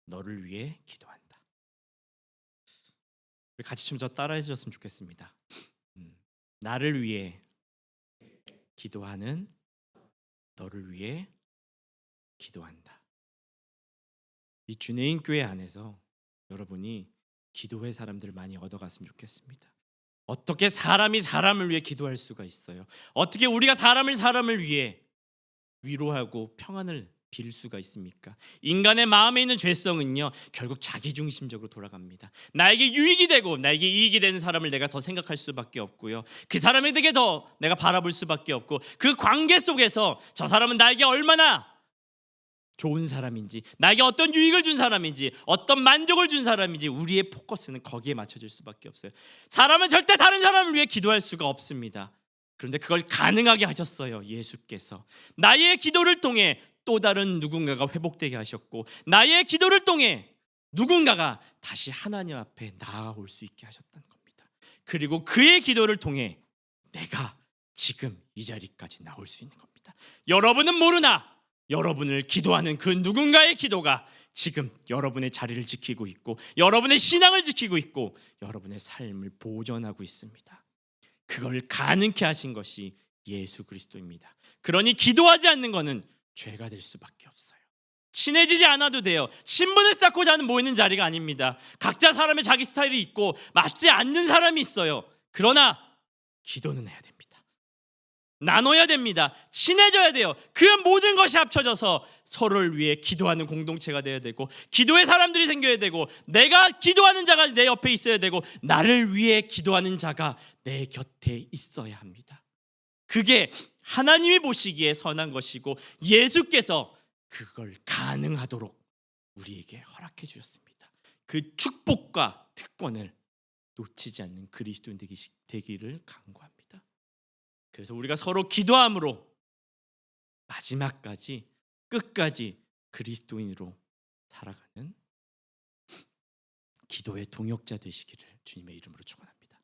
너를 위해 기도한다. 우리 같이 좀 저 따라해 주셨으면 좋겠습니다. 나를 위해 기도하는 너를 위해 기도한다. 이 주내인 교회 안에서 여러분이 기도의 사람들 많이 얻어갔으면 좋겠습니다. 어떻게 사람이 사람을 위해 기도할 수가 있어요? 어떻게 우리가 사람을 위해 위로하고 평안을 빌 수가 있습니까? 인간의 마음에 있는 죄성은요, 결국 자기중심적으로 돌아갑니다. 나에게 유익이 되고 나에게 이익이 되는 사람을 내가 더 생각할 수밖에 없고요, 그 사람에게 더 내가 바라볼 수밖에 없고, 그 관계 속에서 저 사람은 나에게 얼마나 좋은 사람인지, 나에게 어떤 유익을 준 사람인지, 어떤 만족을 준 사람인지, 우리의 포커스는 거기에 맞춰질 수밖에 없어요. 사람은 절대 다른 사람을 위해 기도할 수가 없습니다. 그런데 그걸 가능하게 하셨어요. 예수께서 나의 기도를 통해 또 다른 누군가가 회복되게 하셨고, 나의 기도를 통해 누군가가 다시 하나님 앞에 나아올 수 있게 하셨다는 겁니다. 그리고 그의 기도를 통해 내가 지금 이 자리까지 나올 수 있는 겁니다. 여러분은 모르나 여러분을 기도하는 그 누군가의 기도가 지금 여러분의 자리를 지키고 있고, 여러분의 신앙을 지키고 있고, 여러분의 삶을 보존하고 있습니다. 그걸 가능케 하신 것이 예수 그리스도입니다. 그러니 기도하지 않는 것은 죄가 될 수밖에 없어요. 친해지지 않아도 돼요. 친분을 쌓고자 하는 모이는 자리가 아닙니다. 각자 사람의 자기 스타일이 있고 맞지 않는 사람이 있어요. 그러나 기도는 해야 됩니다. 나눠야 됩니다. 친해져야 돼요. 그 모든 것이 합쳐져서 서로를 위해 기도하는 공동체가 되어야 되고, 기도의 사람들이 생겨야 되고, 내가 기도하는 자가 내 옆에 있어야 되고, 나를 위해 기도하는 자가 내 곁에 있어야 합니다. 그게 하나님이 보시기에 선한 것이고, 예수께서 그걸 가능하도록 우리에게 허락해 주셨습니다. 그 축복과 특권을 놓치지 않는 그리스도인 되기를 간구합니다. 그래서 우리가 서로 기도함으로 마지막까지 끝까지 그리스도인으로 살아가는 기도의 동역자 되시기를 주님의 이름으로 축원합니다.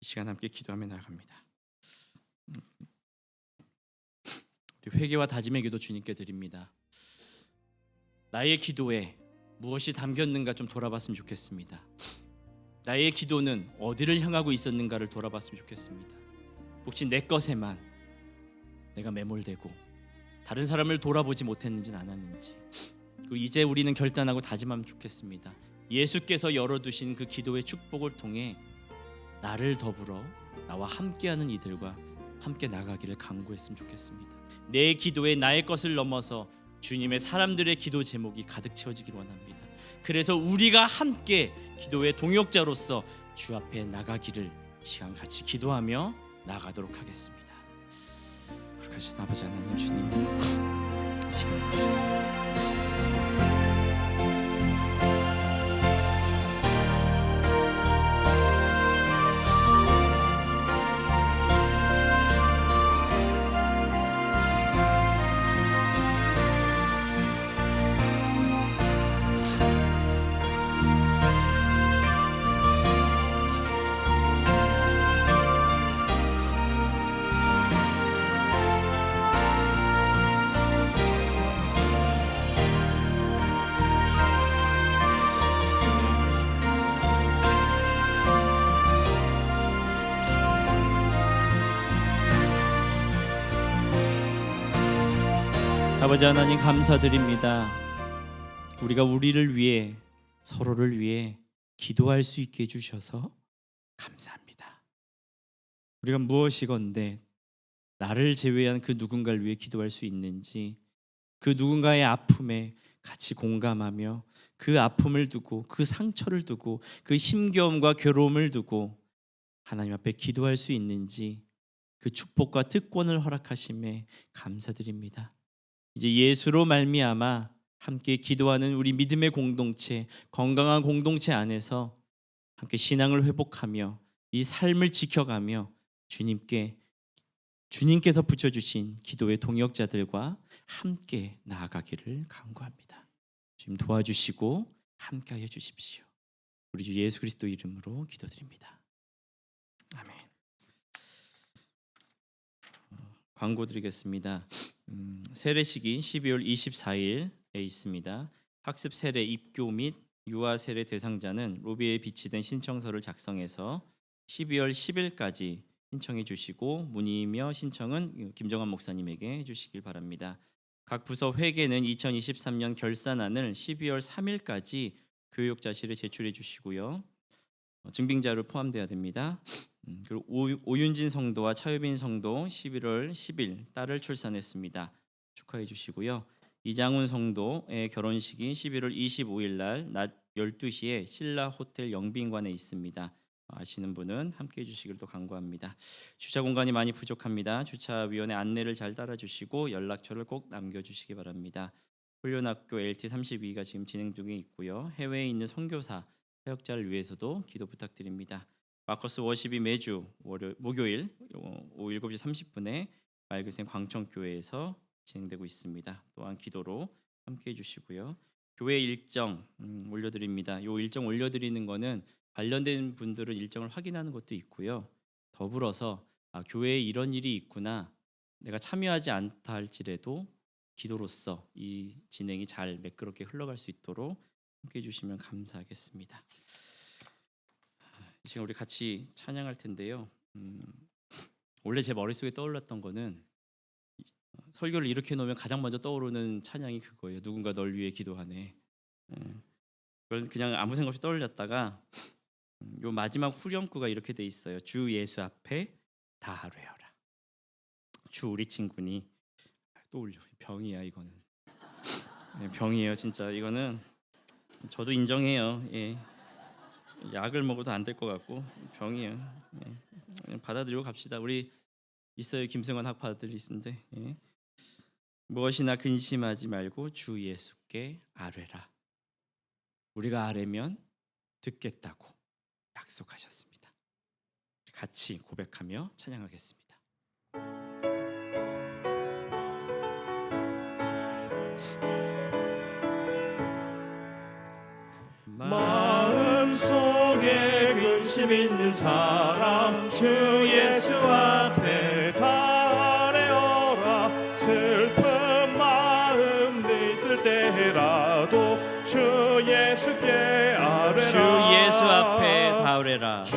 이 시간 함께 기도하며 나아갑니다. 우리 회개와 다짐의 기도 주님께 드립니다. 나의 기도에 무엇이 담겼는가 좀 돌아봤으면 좋겠습니다. 나의 기도는 어디를 향하고 있었는가를 돌아봤으면 좋겠습니다. 혹시 내 것에만 내가 매몰되고 다른 사람을 돌아보지 못했는지는 않았는지, 그리고 이제 우리는 결단하고 다짐하면 좋겠습니다. 예수께서 열어두신 그 기도의 축복을 통해 나를 더불어 나와 함께하는 이들과 함께 나가기를 간구했으면 좋겠습니다. 내 기도에 나의 것을 넘어서 주님의 사람들의 기도 제목이 가득 채워지길 원합니다. 그래서 우리가 함께 기도의 동역자로서 주 앞에 나가기를 이 시간 같이 기도하며 나가도록 하겠습니다. 그렇게 하신 아버지 하나님, 주님 시간 주시옵소서. 아버지 하나님 감사드립니다. 우리가 우리를 위해 서로를 위해 기도할 수 있게 해주셔서 감사합니다. 우리가 무엇이건데 나를 제외한 그 누군가를 위해 기도할 수 있는지, 그 누군가의 아픔에 같이 공감하며 그 아픔을 두고, 그 상처를 두고, 그 힘겨움과 괴로움을 두고 하나님 앞에 기도할 수 있는지 그 축복과 특권을 허락하심에 감사드립니다. 이제 예수로 말미암아 함께 기도하는 우리 믿음의 공동체, 건강한 공동체 안에서 함께 신앙을 회복하며 이 삶을 지켜가며 주님께서 붙여주신 기도의 동역자들과 함께 나아가기를 간구합니다. 주님 도와주시고 함께하여 주십시오. 우리 주 예수 그리스도 이름으로 기도드립니다. 아멘. 광고 드리겠습니다. 세례식이 12월 24일에 있습니다. 학습 세례 입교 및 유아 세례 대상자는 로비에 비치된 신청서를 작성해서 12월 10일까지 신청해 주시고 문의며 신청은 김정환 목사님에게 해주시길 바랍니다. 각 부서 회계는 2023년 결산안을 12월 3일까지 교육자실에 제출해 주시고요. 증빙자료 포함돼야 됩니다. 그리고 오윤진 성도와 차유빈 성도 11월 10일 딸을 출산했습니다. 축하해 주시고요. 이장훈 성도의 결혼식이 11월 25일 날 낮 12시에 신라 호텔 영빈관에 있습니다. 아시는 분은 함께해 주시길 또 간구합니다. 주차 공간이 많이 부족합니다. 주차위원회 안내를 잘 따라주시고 연락처를 꼭 남겨주시기 바랍니다. 훈련학교 LT32가 지금 진행 중에 있고요. 해외에 있는 선교사 사역자를 위해서도 기도 부탁드립니다. 마커스 워십이 매주 목요일 오후 7시 30분에 말그생 광천교회에서 진행되고 있습니다. 또한 기도로 함께해 주시고요. 교회 일정 올려드립니다. 이 일정 올려드리는 거는 관련된 분들은 일정을 확인하는 것도 있고요. 더불어서 교회에 이런 일이 있구나, 내가 참여하지 않다 할지라도 기도로서 이 진행이 잘 매끄럽게 흘러갈 수 있도록 함께해 주시면 감사하겠습니다. 지금 우리 같이 찬양할 텐데요. 원래 제 머릿속에 떠올랐던 거는 설교를 이렇게 놓으면 가장 먼저 떠오르는 찬양이 그거예요. 누군가 널 위해 기도하네. 그걸 그냥 아무 생각 없이 떠올렸다가 요 마지막 후렴구가 이렇게 돼 있어요. 주 예수 앞에 다 아뢰어라. 주 우리 친구니 떠올려. 병이야 이거는. 병이에요 진짜. 이거는 저도 인정해요. 예. 약을 먹어도 안 될 것 같고 병이에요. 예. 받아들이고 갑시다. 우리 있어요. 김승환 학파들이 있는데 예. 무엇이나 근심하지 말고 주 예수께 아뢰라. 우리가 아뢰면 듣겠다고 약속하셨습니다. 같이 고백하며 찬양하겠습니다. 마음속에 근심 있는 사람 주 예수 앞에 다 아뢰어라. 슬픈 마음 있을 때라도 주 예수께 아뢰라. 주 예수 앞에 다 아뢰라. 주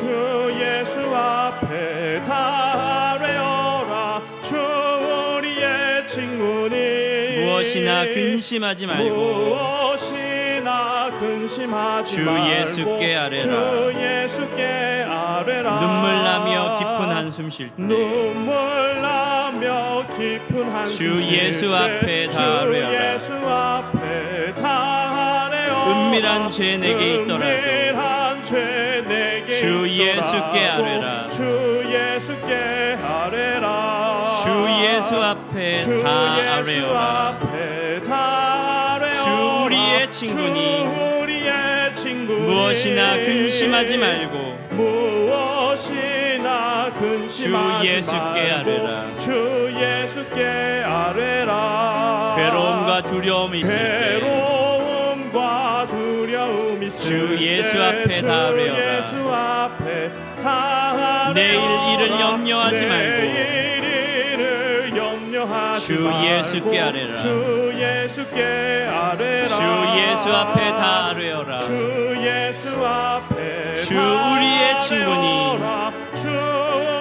예수 앞에 다 아뢰어라. 주 우리의 친구니 무엇이나 근심하지 말고 무엇이나 근심하지 주 말고 예수께 아뢰라. 주 예수께 아뢰라. 눈물 나며 깊은 한숨 쉴 때 눈물 나며 깊은 한숨 주 예수 앞에 다 아뢰어라. 주 예수 앞에 다 아뢰어라. 은밀한 죄 내게 있더라도 은밀한 죄 내게 주 예수께 있더라도 아뢰라. 주 예수께 아뢰라. 주 예수 앞에 주 다 예수 아뢰어라. 앞에 다 아뢰어라. 주 우리의 친구니 주 우리의 친구니 무엇이나 근심하지 말고 무엇이나 근심하지 주 예수께 말고 아뢰라. 주 예수께 아뢰라. 괴로움과 두려움이 있을 때 괴로움과 두려움 있을 주 예수 앞에 다 아뢰어라. 주 예수 앞에 다 아뢰어라. 내일 일을 염려하지 말고 내일 일을 염려하지 주 말고 예수께 아뢰라. 주 예수께 아뢰라. 주 예수 앞에 다 아뢰어라. 주 예수 앞에 주 다 우리의 친구니 아뢰어라. 주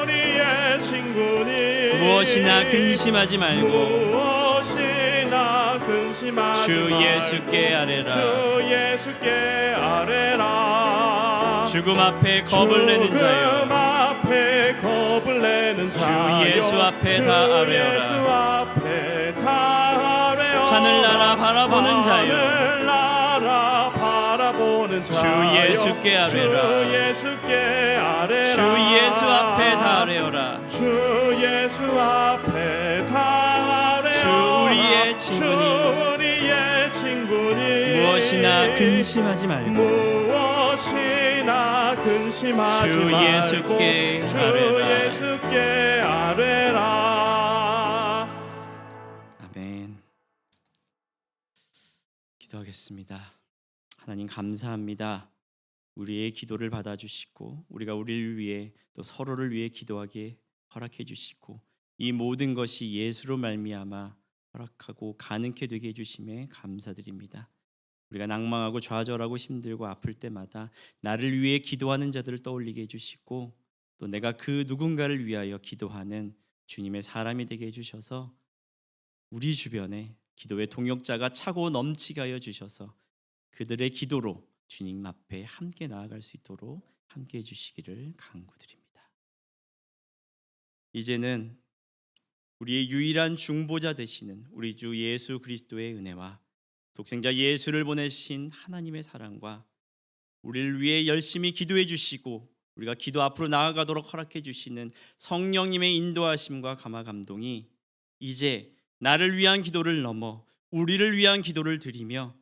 우리의 친구니 무엇이나 근심하지 말고 무엇이나 근심하지 주 말고 예수께 아뢰라. 주 예수께 아뢰라. 죽음 앞에 겁을 내는 죽음 자여 앞에 겁을 내는 자여 예수 앞에 다 아뢰어라. 주 예수 앞에 다 아뢰어라. 하늘나라 바라보는 자여 하늘나라 바라보는 주 자여 예수께 아뢰라. 주 예수께 아뢰라. 주 예수 앞에 다 아뢰어라. 주 예수 앞에 다 아뢰어라. 주 우리의 친구니 주 우리의 친구니 무엇이나 근심하지 말고 무엇이나 근심하지 주 말고 예수께 주 아뢰라. 예수께 아뢰라. 아멘. 기도하겠습니다. 하나님 감사합니다. 우리의 기도를 받아주시고 우리가 우리를 위해 또 서로를 위해 기도하기에 허락해 주시고 이 모든 것이 예수로 말미암아 허락하고 가능케 되게 해주심에 감사드립니다. 우리가 낭망하고 좌절하고 힘들고 아플 때마다 나를 위해 기도하는 자들을 떠올리게 해주시고 또 내가 그 누군가를 위하여 기도하는 주님의 사람이 되게 해주셔서 우리 주변에 기도의 동역자가 차고 넘치게 하여 주셔서 그들의 기도로 주님 앞에 함께 나아갈 수 있도록 함께 해주시기를 간구드립니다. 이제는 우리의 유일한 중보자 되시는 우리 주 예수 그리스도의 은혜와 독생자 예수를 보내신 하나님의 사랑과 우리를 위해 열심히 기도해 주시고 우리가 기도 앞으로 나아가도록 허락해 주시는 성령님의 인도하심과 감화 감동이 이제 나를 위한 기도를 넘어 우리를 위한 기도를 드리며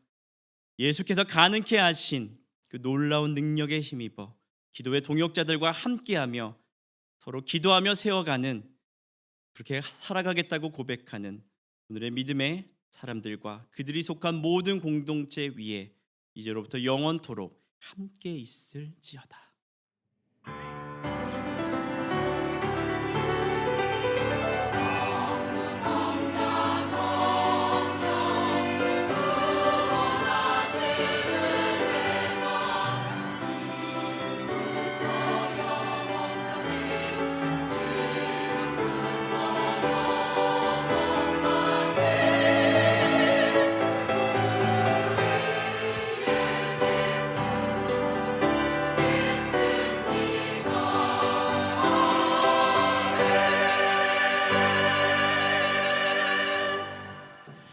예수께서 가능케 하신 그 놀라운 능력에 힘입어 기도의 동역자들과 함께하며 서로 기도하며 세워가는 그렇게 살아가겠다고 고백하는 오늘의 믿음의 사람들과 그들이 속한 모든 공동체 위에 이제로부터 영원토록 함께 있을지어다.